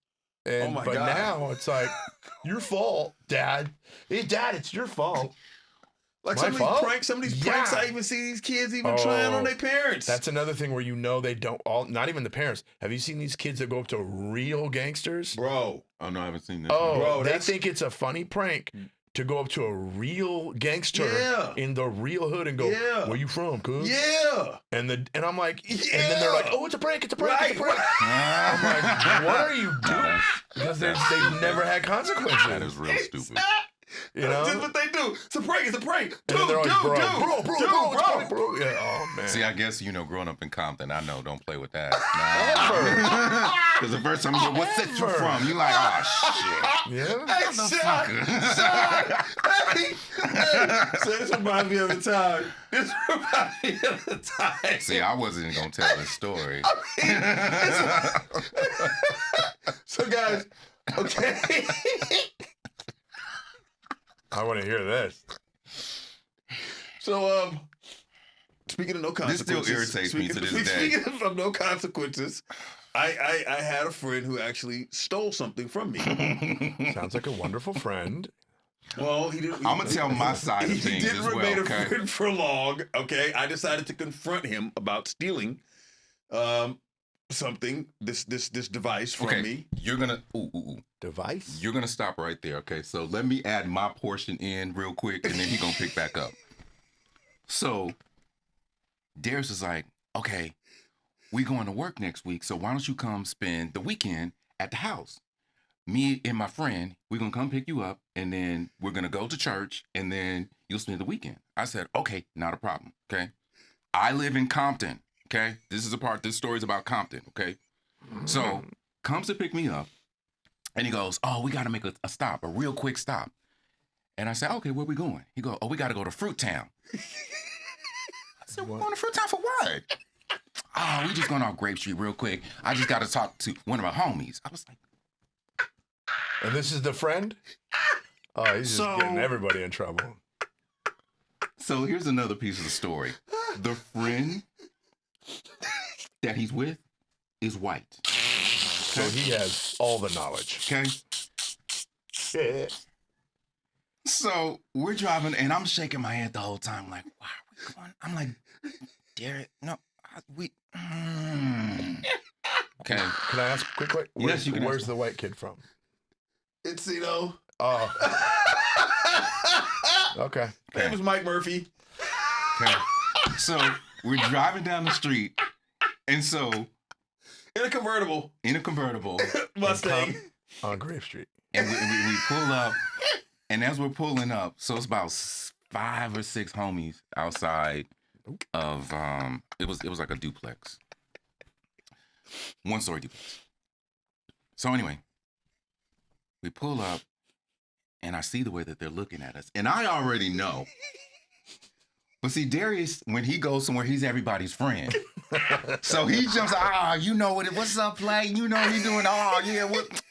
And, my but God. now it's like, your fault, Dad. Hey, Dad, it's your fault. Like My some of these fault? pranks, Yeah. I even see these kids even trying on their parents. That's another thing where they don't not even the parents. Have you seen these kids that go up to real gangsters? bro. Oh, no, I haven't seen this. Oh, Bro, they that's- think it's a funny prank to go up to a real gangster Yeah. in the real hood and go, Yeah. "Where you from, cuz?" Yeah. And I'm like, and then they're like, Yeah. "Oh, it's a prank, it's a prank, it's a Right. prank." I'm like, what are you doing? Because they've never had consequences. That is real stupid. You know? That's what they do. It's a prank. It's a prank. And then they're always, bro. Yeah, oh man. See, I guess, growing up in Compton, I know, don't play with that. Ever. Because the first time you go, what city you from? You like, oh, shit. Yeah. Hey, Shawn. Hey. So this reminds me of the time. See, I wasn't going to tell this story. So guys, okay. I want to hear this. So speaking of no This still consequences, irritates me to this day. Speaking of no consequences, I had a friend who actually stole something from me. Sounds like a wonderful friend. Well, he didn't. I'm going to tell my side of He things didn't as well, remain a okay? friend for long. Okay, I decided to confront him about stealing something, this device from me. You're going to, Device? You're going to stop right there, okay? So let me add my portion in real quick, and then he's going to pick back up. So Darius is like, okay, we going to work next week, so why don't you come spend the weekend at the house? Me and my friend, we're going to come pick you up, and then we're going to go to church, and then you'll spend the weekend. I said, okay, not a problem, okay? I live in Compton, okay? This story's about Compton, okay? So comes to pick me up, and he goes, oh, we got to make a stop, a real quick stop. And I said, okay, where we going? He goes, oh, we got to go to Fruit Town. I said, we're going to Fruit Town for what? Oh, we just going off Grape Street real quick. I just got to talk to one of my homies. I was like, And this is the friend? Oh, he's just getting everybody in trouble. so here's another piece of the story. The friend that he's with is white. So he has all the knowledge. Okay? So we're driving, and I'm shaking my head the whole time, like, why are we going? I'm like, Derek, no, Okay. Can I ask quickly? Yes, you can Where's ask. the white kid from? It's Oh, okay. It was Mike Murphy. Okay. So we're driving down the street, and so In a convertible. Mustang. On Grave Street. And we pull up, and as we're pulling up, so it's about 5 or 6 homies outside of it was like a duplex, 1-story duplex. So anyway, we pull up, and I see the way that they're looking at us, and I already know. But see, Darius, when he goes somewhere, he's everybody's friend. So he jumps, you know what's up, play? You know what he doing? Oh, yeah, what?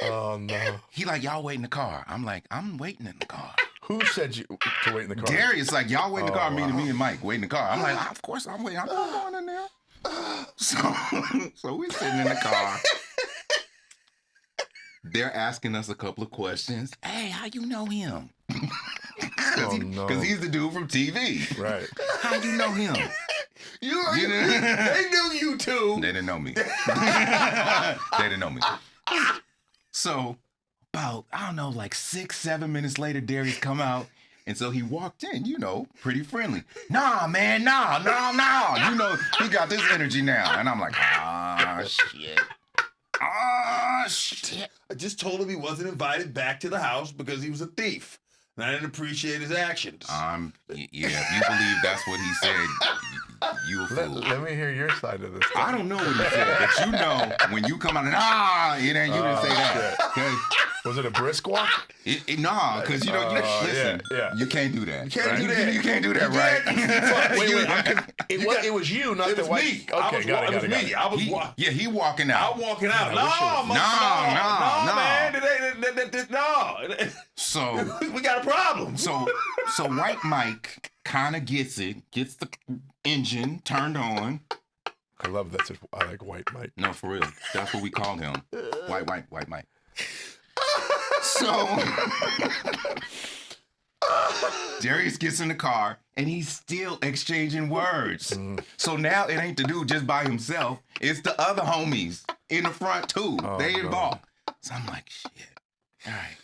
Oh, no. He like, y'all wait in the car. I'm like, I'm waiting in the car. Who said you to wait in the car? Darius like, y'all wait in the car, me and Mike wait in the car. I'm like, of course I'm waiting. I'm not going in there. So we sitting in the car. They're asking us a couple of questions. Hey, how you know him? Because he's the dude from TV. Right. How you know him? They knew you too. They didn't know me. They didn't know me. So about, I don't know, like 6-7 minutes later, Darius come out. And so he walked in, pretty friendly. Nah, man, nah. He got this energy now. And I'm like, shit. I just told him he wasn't invited back to the house because he was a thief. And I didn't appreciate his actions. Yeah, if you believe that's what he said, you a fool. Let me hear your side of this. I don't know what he said, but when you come out and it ain't you didn't say that. Okay? Was it a brisk walk? Nah, because listen, you can't do that. You can't do that. You can't do that, right? Wait, it was you, not the white. Me. Okay, got it. Me. I was he walking out. I'm walking out. No, man. So we got a problem. So White Mike kind of gets the engine turned on. I love that. I like White Mike. No, for real. That's what we call him. White Mike. So Darius gets in the car and he's still exchanging words. So now it ain't the dude just by himself. It's the other homies in the front too. They involved. So I'm like, shit. All right.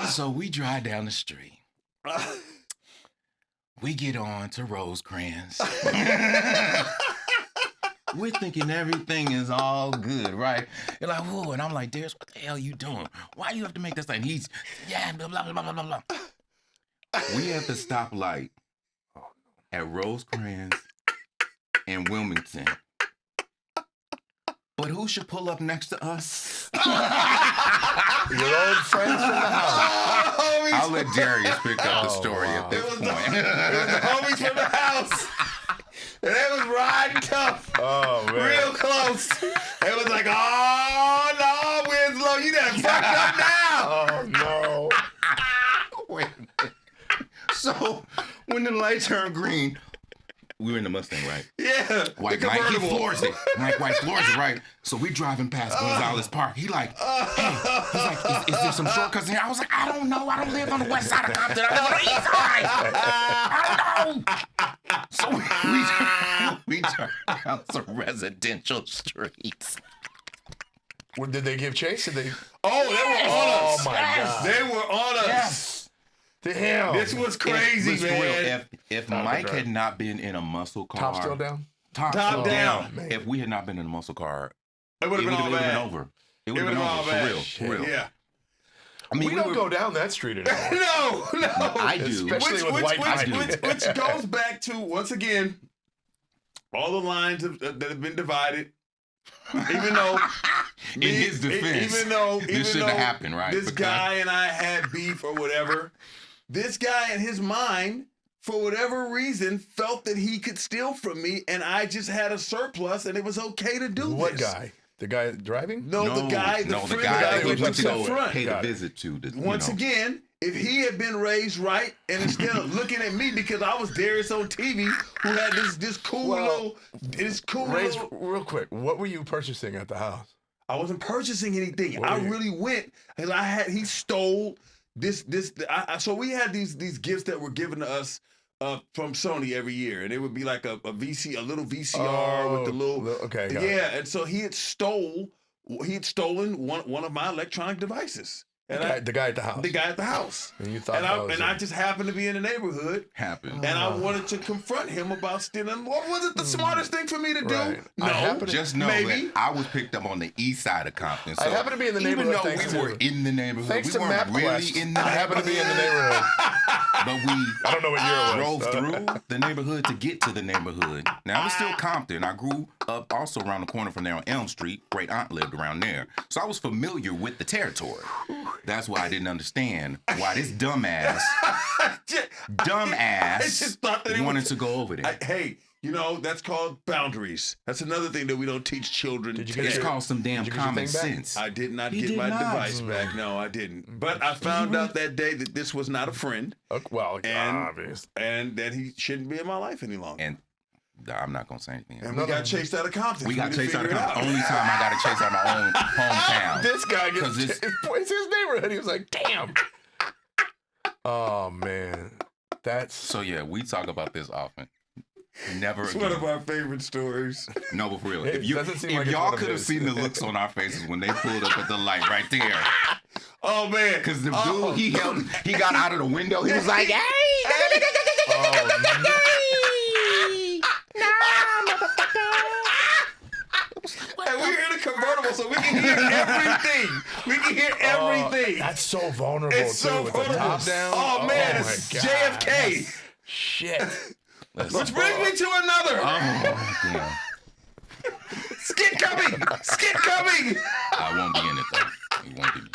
So we drive down the street. We get on to Rosecrans. We're thinking everything is all good, right? You're like, whoa, and I'm like, Darius, what the hell you doing? Why do you have to make this thing? He's, blah, blah, blah, blah, blah, blah. We at the stoplight at Rosecrans and Wilmington. But who should pull up next to us? Your old friends from the house. I'll let Darius pick up the story at this point. It was the homies from the house. And they was riding tough. Oh, man. Real close. It was like, oh, no, Winslow, you done fucked up now. Oh, no. Wait a minute. So, when the light turned green, we were in the Mustang, right? Yeah. White Mike, he floors it. White floors it, right? So we driving past Gonzales Park. He like, hey, he's like, is there some shortcuts in here? I was like, I don't know. I don't live on the west side of Compton. I live on the east side. I don't know. So we drive down some residential streets. When did they give chase? Did they? Oh, they were on us. Oh, my God. They were on us. Yes. Damn. This was crazy, man. If Mike had not been in a muscle car. Top still down? Top down. Man. If we had not been in a muscle car, it would have been over. It would have been over. For real. Yeah. I mean, we don't go down that street anymore. No. I do. Especially with White Mike. Which goes back to, once again, all the lines that have been divided. Even though, in his defense, this shouldn't have happened, right? This guy and I had beef or whatever. This guy in his mind, for whatever reason, felt that he could steal from me, and I just had a surplus, and it was okay to do What this. guy? The guy driving? The guy that we went to go front. pay the visit to. Once again, if he had been raised right, and instead of looking at me because I was Darius on TV, who had this cool little. Real quick, what were you purchasing at the house? I wasn't purchasing anything. I really went, and he stole this. So we had these gifts that were given to us from Sony every year, and it would be like a little VCR with the little. Okay. Yeah, and so he had stolen one of my electronic devices. And the guy at the house. The guy at the house. And you thought I just happened to be in the neighborhood. Happened. And I wanted to confront him about stealing. What was it the smartest thing for me to do? Right. No. Just know maybe. that I was picked up on the east side of Compton. So I happen to be in the neighborhood. Even though we were in the neighborhood, Thanks we to weren't MapQuest, really in the I happen to be in the neighborhood. But we I don't know what year it was. drove through the neighborhood to get to the neighborhood. Now, it was still Compton. I grew up also around the corner from there on Elm Street. Great aunt lived around there. So I was familiar with the territory. That's why I didn't understand why this dumbass just thought that he wanted was- to go over there. Hey, you know, that's called boundaries. That's another thing that we don't teach children. Did you today. get It's called some damn Did you get your common thing back? sense. I did not He get did my not. device back. No, I didn't. But I found out that day that this was not a friend Well, And- obvious. and that he shouldn't be in my life any longer. And I'm not going to say anything. And we got chased out of Compton. We got didn't chased out of figure it Compton. Only time I got to chase out of my own hometown. This guy 'Cause gets it's his neighborhood. He was like, damn. Oh man. That's So yeah, we talk about this often. Never It's again. one of our favorite stories. No, but for real. It If you doesn't seem if like it's y'all one of could have his. seen the looks on our faces when they pulled up at the light right there. Oh man, Because the dude he got out of the window, he was like, hey! And we're in a convertible, so we can hear everything. We can hear everything. that's so vulnerable It's too. so with the vulnerable. top down. Oh man, my it's God. JFK. Shit. Which brings me to another. Oh, damn. Skit coming. Skit coming. I won't be in it though. It won't be me.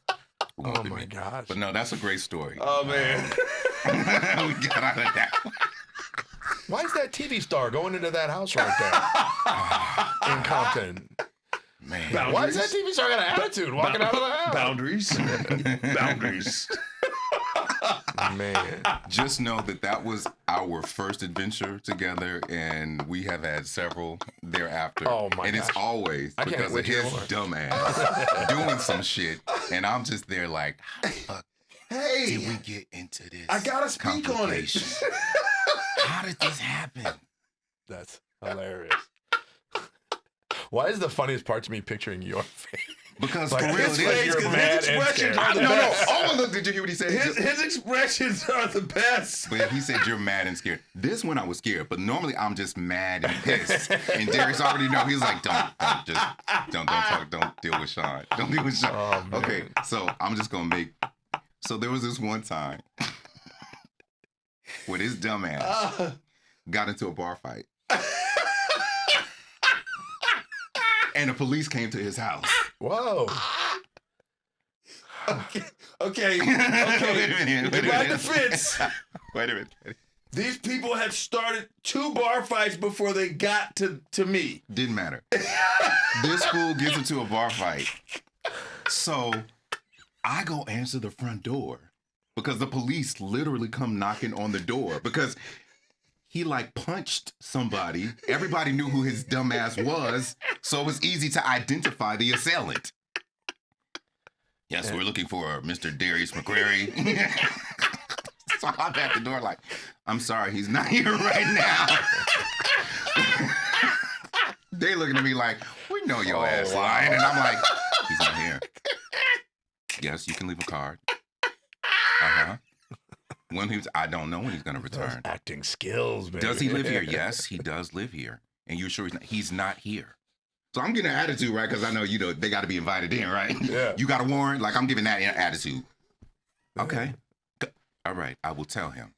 It won't Oh be my me. gosh. But no, that's a great story. Oh man. We got out of that. Why is that TV star going into that house right there in Compton? Man. Why is that TV star got an attitude walking out of the house? Boundaries. Boundaries. Man. Just know that was our first adventure together, and we have had several thereafter. Oh, my And it's gosh. always I can't because wait of to hear his more. dumbass doing some shit, and I'm just there like, how the fuck Hey, did we get into this? I gotta speak on it. complication? How did this happen? That's hilarious. Why is the funniest part to me picturing your face? Because Like, for real, his it face, is. you're his mad and expressions scared. are the No, best. Oh, look, did you hear what he said? His expressions are the best. But he said you're mad and scared. This one I was scared, but normally I'm just mad and pissed. And Darius already know. He's like, don't talk, don't deal with Shawn. Don't deal with Shawn. Oh, man. Okay, so I'm just gonna make. So there was this one time where this dumbass got into a bar fight, and the police came to his house. Whoa. Okay. Wait a minute. In my defense, Wait a minute. these people had started 2 bar fights before they got to me. Didn't matter. This fool gets into a bar fight. So I go answer the front door because the police literally come knocking on the door because he like punched somebody. Everybody knew who his dumb ass was, so it was easy to identify the assailant. Yes, we're looking for Mr. Darius McCrary. So I'm at the door like, I'm sorry, he's not here right now. They looking at me like, we know your ass lying. And I'm like, he's not here. Yes, you can leave a card. Uh-huh. I don't know when he's going to Those return. acting skills, man. Does he live here? Yes, he does live here. And you're sure he's not here? So I'm getting an attitude, right? Because I know, they got to be invited in, right? Yeah. You got a warrant? Like, I'm giving that attitude. Okay. All right, I will tell him.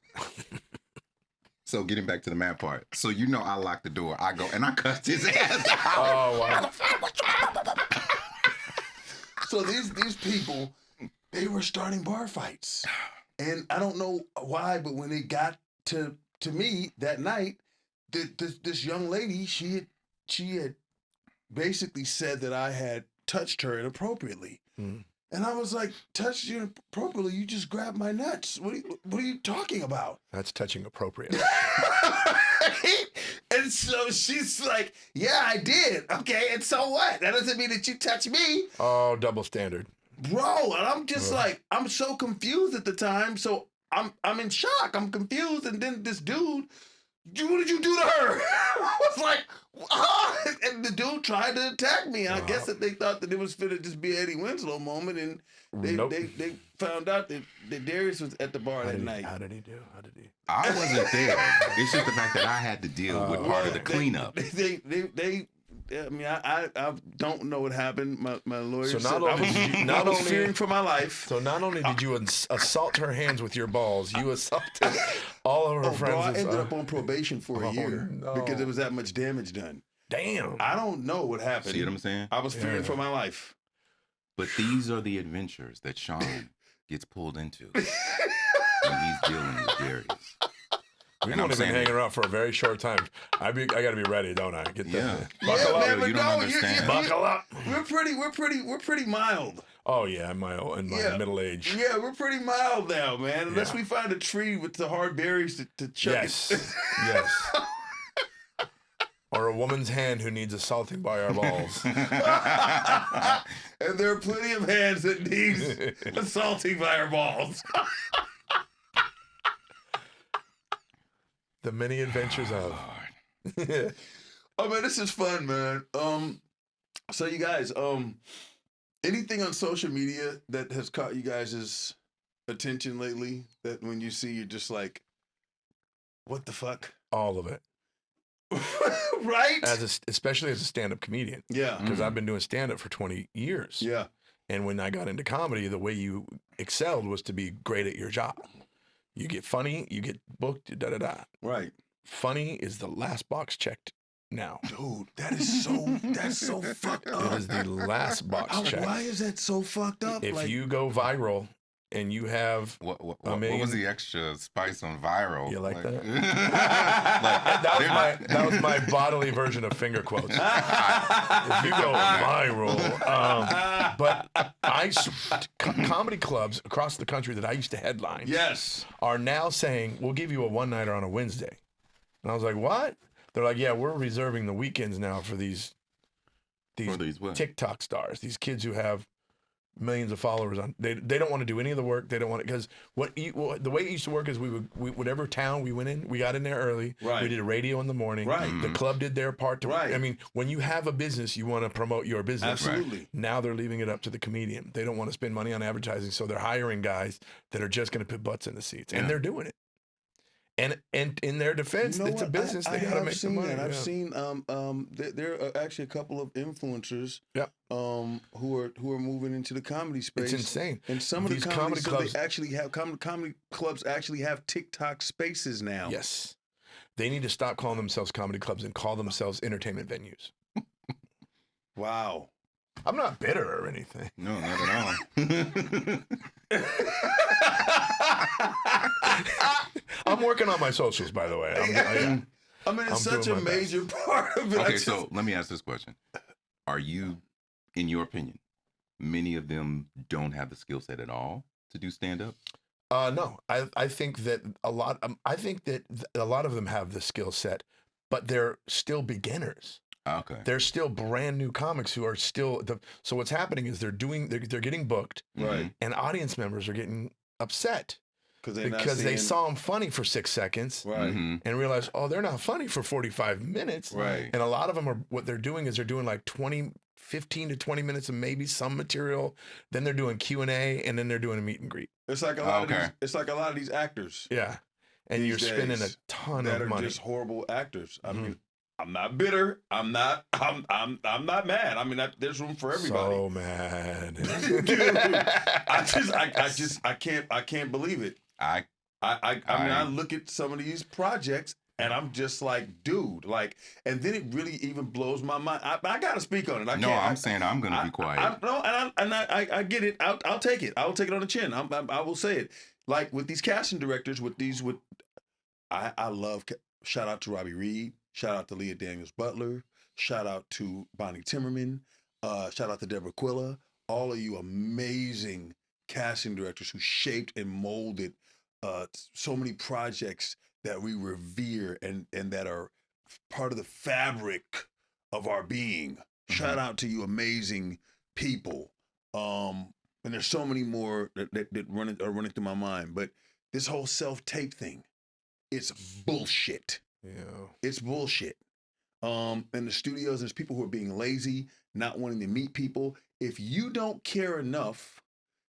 So getting back to the mad part. So I locked the door. I go and I cussed his ass out. Oh, wow. So these people, they were starting bar fights. And I don't know why, but when it got to me that night, this young lady, she had basically said that I had touched her inappropriately. Mm. And I was like, touched you inappropriately? You just grabbed my nuts. What are you talking about? That's touching appropriate. And so she's like, yeah, I did. Okay, and so what? That doesn't mean that you touch me. Oh, double standard. Bro, and I'm just like, I'm so confused at the time. So I'm in shock. I'm confused. And then this dude, what did you do to her? I was like, and the dude tried to attack me. I guess that they thought that it was finna just be an Eddie Winslow moment, and they found out that Darius was at the bar that night. How did he do? I wasn't there. It's just the fact that I had to deal with part of the cleanup. I mean, I don't know what happened. My lawyer So said not I was only fearing for my life. So not only did you assault her hands with your balls, you assaulted all of her friends. Bro, I ended up on probation for a year because there was that much damage done. Damn. I don't know what happened. See what I'm saying? I was fearing for my life. But these are the adventures that Shawn gets pulled into when he's dealing with Darius. We've only been hanging around for a very short time. I got to be ready, don't I? Get buckle up. Man, you don't understand. Buckle up. We're pretty mild. Oh yeah, in my middle age. Yeah, we're pretty mild now, man. Unless we find a tree with the hard berries to chuck it. Yes. Or a woman's hand who needs assaulting by our balls. And there are plenty of hands that need assaulting by our balls. The many adventures of. Oh man, this is fun, man. So you guys, anything on social media that has caught you guys' attention lately? That when you see, you're just like, what the fuck? All of it. Right? Especially as a stand-up comedian. Yeah. Because I've been doing stand-up for 20 years. Yeah. And when I got into comedy, the way you excelled was to be great at your job. You get funny, you get booked, da-da-da. Right. Funny is the last box checked now. Dude, that's so fucked up. It is the last box checked. Why is that so fucked up? If you go viral and you have what was the extra spice on viral? You like that? That was my bodily version of finger quotes. If you go viral, but comedy clubs across the country that I used to headline, yes, are now saying we'll give you a one-nighter on a Wednesday, and I was like, what? They're like, yeah, we're reserving the weekends now for these TikTok stars, these kids who have millions of followers on. They don't want to do any of the work. They don't want it because the way it used to work is we whatever town we went in, we got in there early. Right. We did radio in the morning. Right. The club did their part. Right. I mean, when you have a business, you want to promote your business. Absolutely. Right. Now they're leaving it up to the comedian. They don't want to spend money on advertising, so they're hiring guys that are just going to put butts in the seats, and they're doing it. And in their defense, it's a business. They got to make the money. I've seen there are actually a couple of influencers who are moving into the comedy space. It's insane. And some of these the comedy clubs actually have comedy clubs actually have TikTok spaces now. Yes. They need to stop calling themselves comedy clubs and call themselves entertainment venues. Wow. I'm not bitter or anything. No, not at all. I'm working on my socials, by the way. I mean, it's such a major part of it. Okay, so let me ask this question. Are you, in your opinion, many of them don't have the skill set at all to do stand-up? No. I think that a lot of them have the skill set, but they're still beginners. Okay. They're still brand new comics who are still so what's happening is they're getting booked, right? And audience members are getting upset because they saw them funny for 6 seconds, right? And realize, oh, they're not funny for 45 minutes, right? And a lot of them what they're doing is they're doing like 15 to 20 minutes of maybe some material, then they're doing Q&A, and then they're doing a meet and greet. It's like a lot of these actors, yeah. And you're spending a ton of money. That are just horrible actors. I mean, I'm not bitter. I'm not mad. I mean, there's room for everybody. So mad. Dude, I can't believe it. I mean, I look at some of these projects and I'm just like, dude, like, and then it really even blows my mind. I gotta speak on it. I'm saying I'm gonna be quiet. I get it. I'll take it. I'll take it on the chin. I will say it. Like with these casting directors, I love. Shout out to Robbie Reed. Shout out to Leah Daniels Butler. Shout out to Bonnie Timmerman. Shout out to Deborah Quilla. All of you amazing casting directors who shaped and molded so many projects that we revere and that are part of the fabric of our being. Shout out to you amazing people. And there's so many more that are running through my mind. But this whole self-tape thing, it's bullshit. Yeah. It's bullshit. in the studios. There's people who are being lazy, not wanting to meet people. If you don't care enough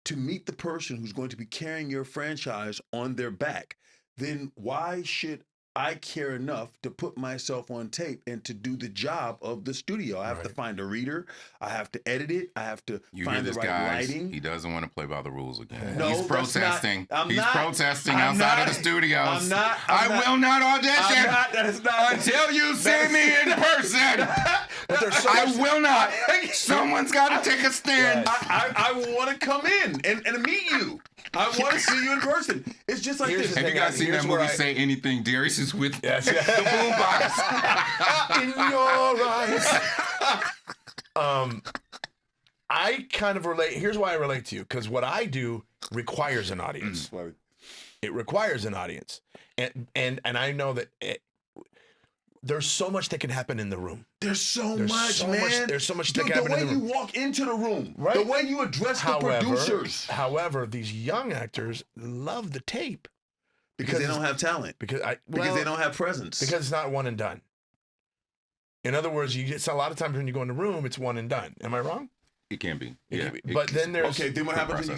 to meet the person who's going to be carrying your franchise on their back, then why should I care enough to put myself on tape and to do the job of the studio? I have to find a reader. I have to edit it. I have to find the right lighting. He doesn't want to play by the rules again. No, he's protesting. He's protesting I'm outside not, of the studios. I will not audition until you see me in person. But there's so I will not. Someone's got to take a stand. I want to come in and meet you. I want to see you in person. It's just like this. Have you guys seen that movie, Say Anything? Darius is with the boombox. In your eyes. I kind of relate. Here's why I relate to you. Because what I do requires an audience. It requires an audience. And I know that there's so much that can happen in the room. There's so much, man. There's so much that can happen in the room. The way you walk into the room, right? The way you address the producers. However, these young actors love the tape because they don't have talent. Because they don't have presence. Because it's not one and done. In other words, you get a lot of times when you go in the room, it's one and done. Am I wrong? It can be. But then there's then what happens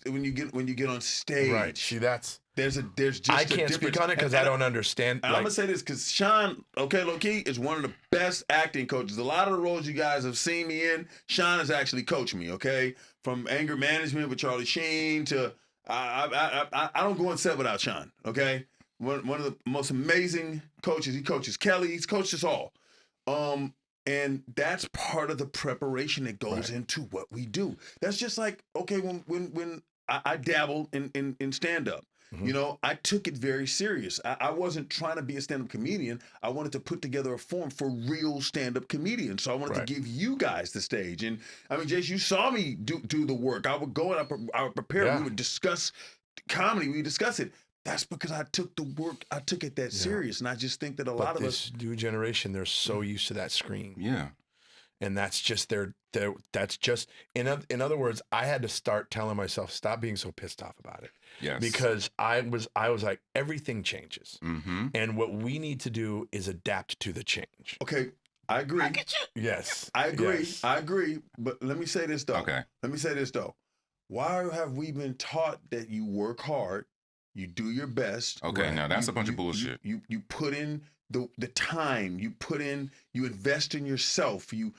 when you get on stage? Right. See, that's. There's just I can't speak on it because I don't understand. I'm gonna say this because Shawn, low key, is one of the best acting coaches. A lot of the roles you guys have seen me in, Shawn has actually coached me. Okay, from anger management with Charlie Sheen to I don't go on set without Shawn. Okay, one of the most amazing coaches. He coaches Kelly. He's coached us all. And that's part of the preparation that goes into what we do. That's just like, okay, when I dabble in stand up. You know, I took it very serious. I wasn't trying to be a stand-up comedian. I wanted to put together a form for real stand-up comedians. So I wanted to give you guys the stage. And I mean, Jace, you saw me do the work. I would go and I would prepare. Yeah. We would discuss comedy. We would discuss it. That's because I took the work. I took it that serious. And I just think that a lot of us, this new generation, they're so used to that screen. Yeah. And that's just that's just in other words, I had to start telling myself, stop being so pissed off about it. Yes. Because I was like, everything changes. And what we need to do is adapt to the change. Okay. I agree. I get you. Yes. I agree. Yes. I agree. But let me say this though. Okay. Let me say this though. Why have we been taught that you work hard, you do your best? Okay, now that's a bunch of bullshit. You put in the time, you invest in yourself, you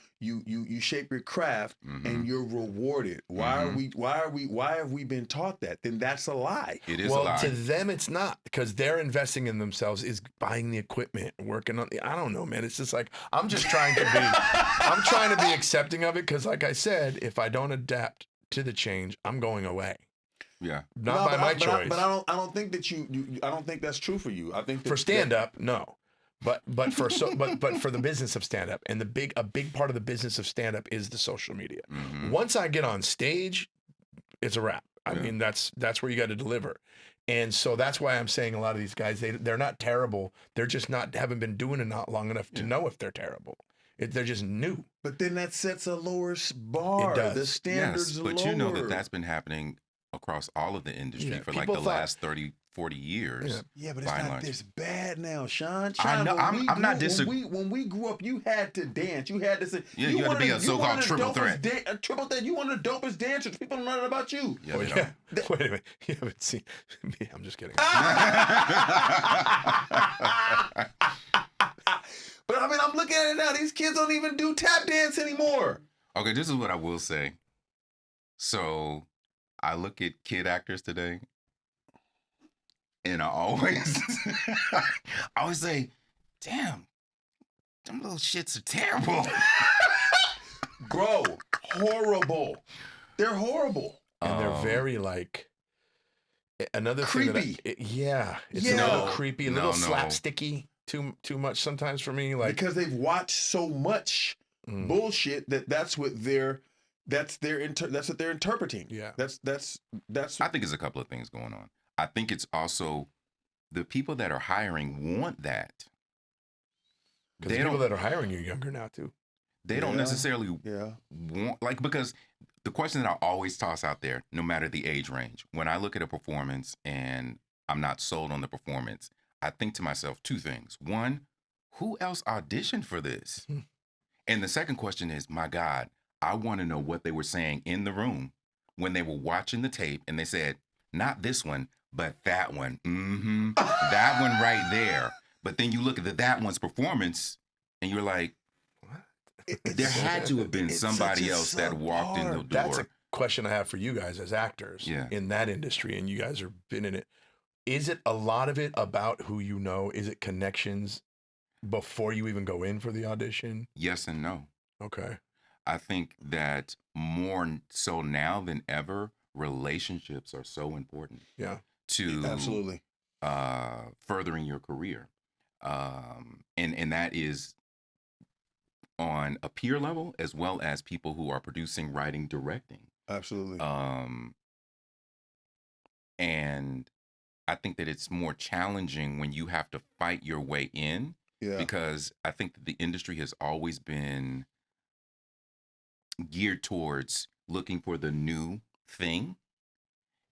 shape your craft, and you're rewarded. Why have we been taught that? Then that's a lie. It is a lie. To them it's not, because they're investing in themselves, is buying the equipment, working on I don't know, man. It's just like I'm trying to be accepting of it, because like I said, if I don't adapt to the change, I'm going away. Yeah. Not by my choice. But I don't think that I don't think that's true for you. I think that, for stand up, no. But for the business of stand up, and a big part of the business of stand up is the social media. Once I get on stage, it's a wrap. I mean, that's where you got to deliver. And so that's why I'm saying a lot of these guys, they're not terrible. They're just haven't been doing it not long enough to know if they're terrible. They're just new. But then that sets a lower bar. It does. The standards but lower. You know that's been happening across all of the industry for like the last 30, 40 years. Yeah, but it's not this bad now, Shawn. I know. I'm not disagreeing. When we grew up, you had to dance. You had to say. Yeah, you had to be a so-called triple threat. Triple threat. You one of the dopest dancers. People don't know that about you. Yeah, Wait a minute. You haven't seen me. I'm just kidding. But I mean, I'm looking at it now. These kids don't even do tap dance anymore. Okay, this is what I will say. So, I look at kid actors today, and I always say, damn, them little shits are terrible. Bro, horrible. They're horrible. And they're very like, another creepy. Thing it's a little creepy, a little slapsticky. Too much sometimes for me, like, because they've watched so much bullshit that's what they're interpreting. Yeah, that's. I think it's a couple of things going on. I think it's also the people that are hiring want that. Because the people that are hiring you younger now too. They don't necessarily want, like, because the question that I always toss out there, no matter the age range, when I look at a performance and I'm not sold on the performance, I think to myself two things. One, who else auditioned for this? And the second question is, my God, I want to know what they were saying in the room when they were watching the tape and they said, not this one, but that one. Mm-hmm. That one right there. But then you look at that one's performance and you're like, there had to have been somebody else that walked in the door. That's a question I have for you guys as actors in that industry, and you guys have been in it. Is it a lot of it about who you know? Is it connections before you even go in for the audition? Yes and no. Okay. I think that more so now than ever, relationships are so important. Yeah. To absolutely furthering your career, and that is on a peer level as well as people who are producing, writing, directing. Absolutely. And I think that it's more challenging when you have to fight your way in, because I think that the industry has always been geared towards looking for the new thing,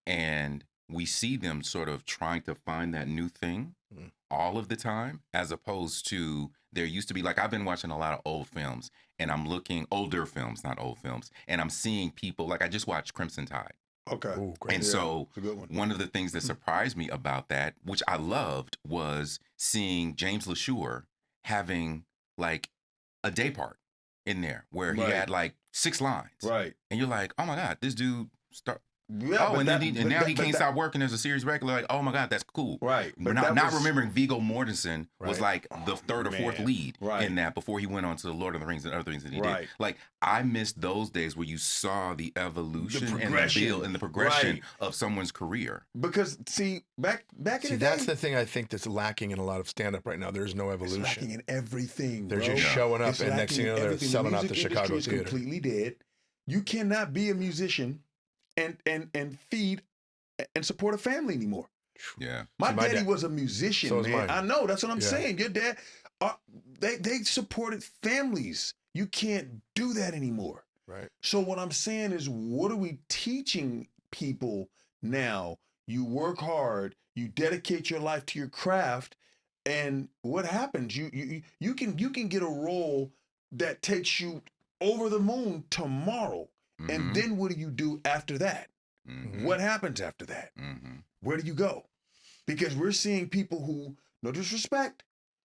and we see them sort of trying to find that new thing all of the time, as opposed to there used to be, like, I've been watching a lot of old films and I'm looking, older films, not old films, and I'm seeing people, like I just watched Crimson Tide. Okay. Ooh, great. And so one of the things that surprised me about that, which I loved, was seeing James LaSure having like a day part in there where he had like 6 lines. Right. And you're like, oh my God, this dude Yeah, and now he can't stop working as a series regular. Like, oh my God, that's cool. Right. But not remembering Viggo Mortensen was like the third or fourth lead Right. in that before he went on to the Lord of the Rings and other things that he did. Right. Like, I missed those days where you saw the evolution and the progression Right. of someone's career. Because see, back in the day, that's the thing I think that's lacking in a lot of stand-up right now. There's no evolution. it's lacking in everything. They're bro. just showing up, It's and next thing you know, they're everything. selling out the music Chicago industry is theater. completely dead. You cannot be a musician and feed and support a family anymore. Yeah. My See, my daddy dad- was a musician, So was man. mine. I know. That's what I'm Yeah. saying. Your dad, they supported families. You can't do that anymore. Right. So what I'm saying is, what are we teaching people now? You work hard, you dedicate your life to your craft, and what happens? You can get a role that takes you over the moon tomorrow. Mhm. And then what do you do after that? Mhm. What happens after that? Mhm. Where do you go? Because we're seeing people who, no disrespect,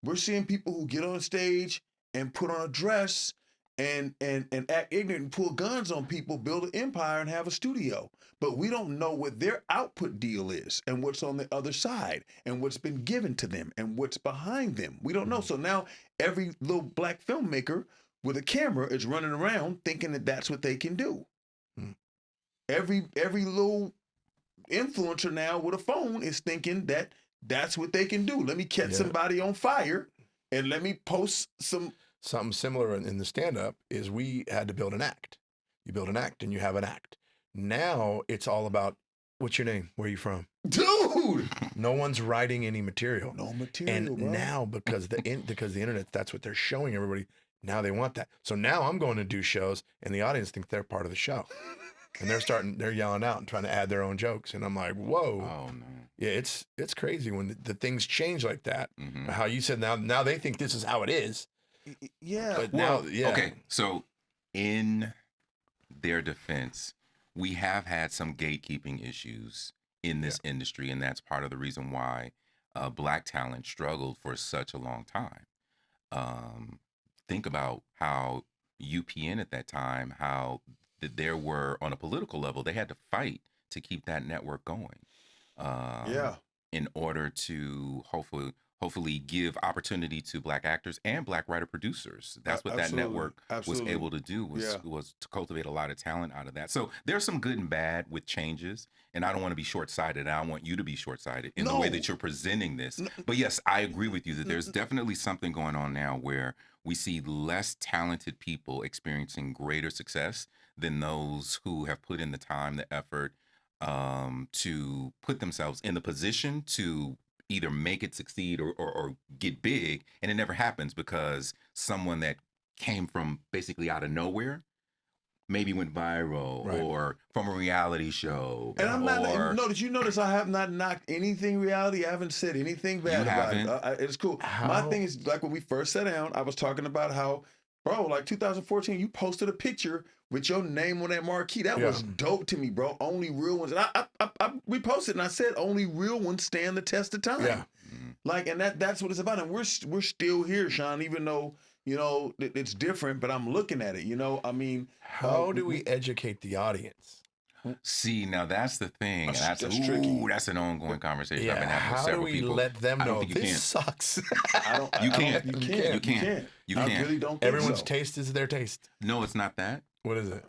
we're seeing people who get on stage and put on a dress and act ignorant and pull guns on people, build an empire and have a studio. But we don't know what their output deal is and what's on the other side and what's been given to them and what's behind them. We don't know. So now every little black filmmaker with a camera is running around thinking that that's what they can do. Every little influencer now with a phone is thinking that that's what they can do. Let me catch somebody on fire and let me post some. Something similar in the stand-up is we had to build an act. You build an act and you have an act. Now it's all about, what's your name? Where are you from? Dude! No one's writing any material. No material, And bro. now because the internet, that's what they're showing everybody. Now they want that. So now I'm going to do shows and the audience think they're part of the show. And they're yelling out and trying to add their own jokes. And I'm like, whoa. Oh, no. Yeah, it's crazy when the things change like that. Mhm. How you said now they think this is how it is. Yeah. But Well, now, yeah. Okay, so in their defense, we have had some gatekeeping issues in this industry, and that's part of the reason why black talent struggled for such a long time. Think about how UPN at that time, how there were, on a political level, they had to fight to keep that network going. In order to hopefully give opportunity to black actors and black writer producers. That's what that network was able to do, was to cultivate a lot of talent out of that. So there's some good and bad with changes, and I don't want to be short-sighted. I don't want you to be short-sighted in the way that you're presenting this. But yes, I agree with you that there's definitely something going on now where we see less talented people experiencing greater success than those who have put in the time, the effort, to put themselves in the position to either make it succeed or get big, and it never happens because someone that came from basically out of nowhere maybe went viral or from a reality show. And I'm not. No, did you notice I have not knocked anything reality? I haven't said anything bad about it. It's cool. My thing is like when we first sat down, I was talking about how, bro, like 2014, you posted a picture with your name on that marquee. That was dope to me, bro. Only real ones. And I reposted and I said only real ones stand the test of time. Yeah. Like, and that's what it's about. And we're still here, Shawn, even though, you know, it's different, but I'm looking at it, you know, I mean. How do we educate the audience? See, now that's the thing. That's tricky. That's an ongoing conversation. I've been having with several people. How do we let them know this sucks? You can't. I really don't think Everyone's taste is their taste. No, it's not that. What is it?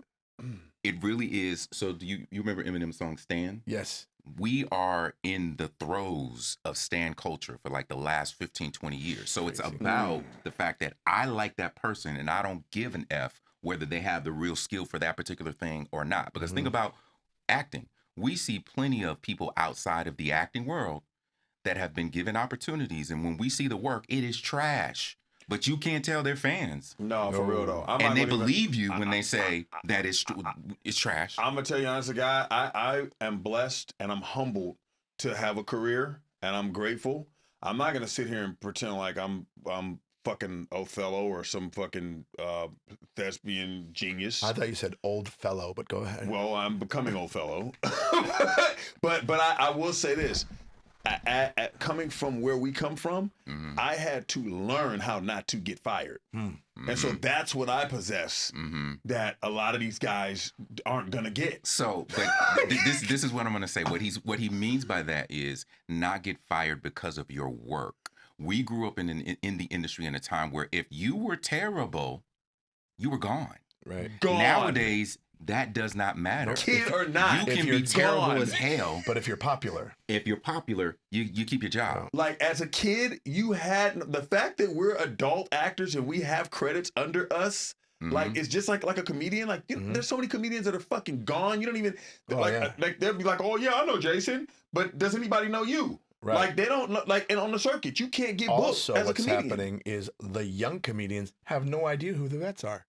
It really is. So do you remember Eminem's song Stan? Yes. We are in the throes of stan culture for like the last 15, 20 years. So it's about the fact that I like that person and I don't give an F whether they have the real skill for that particular thing or not. Because think about acting. We see plenty of people outside of the acting world that have been given opportunities. And when we see the work, it is trash. But you can't tell they're fans. No, for real though. And they believe you when they say that it's trash. I'm gonna tell you honestly, guy. I am blessed and I'm humbled to have a career, and I'm grateful. I'm not gonna sit here and pretend like I'm fucking Othello or some fucking thespian genius. I thought you said old fellow, but go ahead. Well, I'm becoming Othello. but I will say this. Coming from where we come from, I had to learn how not to get fired. And so that's what I possess that a lot of these guys aren't going to get. So, but this is what I'm going to say. What he means by that is not get fired because of your work. We grew up in the industry in a time where if you were terrible, you were gone. Right. Gone. Nowadays, that does not matter. Kid or not. You can be terrible as hell. But if you're popular. If you're popular, you keep your job. Like as a kid, you had the fact that we're adult actors and we have credits under us. Like it's just like a comedian. Like you know, there's so many comedians that are fucking gone. You don't even like they'll be like, oh yeah, I know Jason, but does anybody know you? Right. Like they don't know, like, and on the circuit, you can't get booked also, as a what's comedian. happening is the young comedians have no idea who the vets are.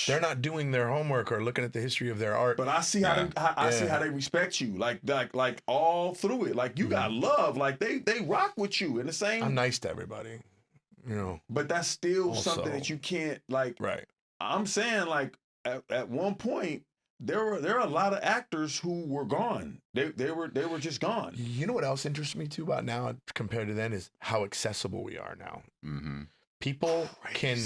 They're not doing their homework or looking at the history of their art. But I see how I see how they respect you, like all through it. Like you got love, like they rock with you in the same. I'm nice to everybody, you know. But that's still something that you can't like. Right. I'm saying like at one point there are a lot of actors who were gone. They were just gone. You know what else interests me too about now compared to then is how accessible we are now. People can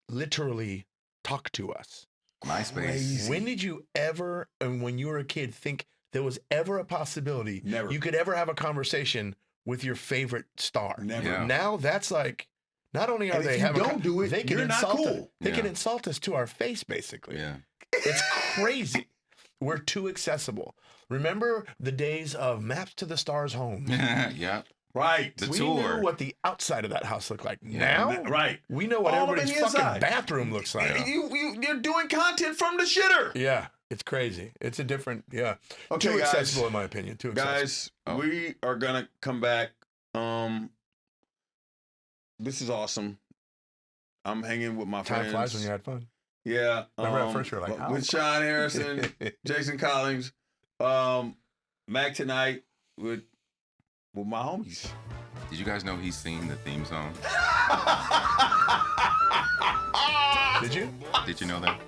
literally talk to us. MySpace. When did you ever, and when you were a kid, think there was ever a possibility you could ever have a conversation with your favorite star? Never. Yeah. Now that's like, not only are and they if you don't do it, they can you're insult not cool. They can insult us to our face, basically. Yeah. It's crazy. We're too accessible. Remember the days of Maps to the Stars Home? Yeah. Right. The we tour. knew what the outside of that house looked like. Yeah. Now, right. We know what All everybody's fucking bathroom looks like. You're doing content from the shitter. Yeah, it's crazy. It's a different, Okay, too guys. accessible in my opinion. Too accessible. Guys, we are gonna come back. This is awesome. I'm hanging with my friends. Time flies when you had fun. Yeah. Remember at first you were like, how? With Shawn Harrison, Jason Collings, Mac tonight with my homies. Did you guys know he's singing the theme song? Did you? Did you know that?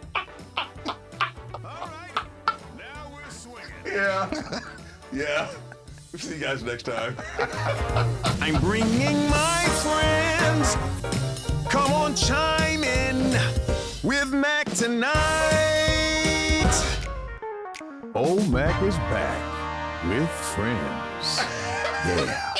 Yeah. Yeah. See you guys next time. I'm bringing my friends. Come on, chime in with Mac tonight. Old Mac is back with friends. Yeah.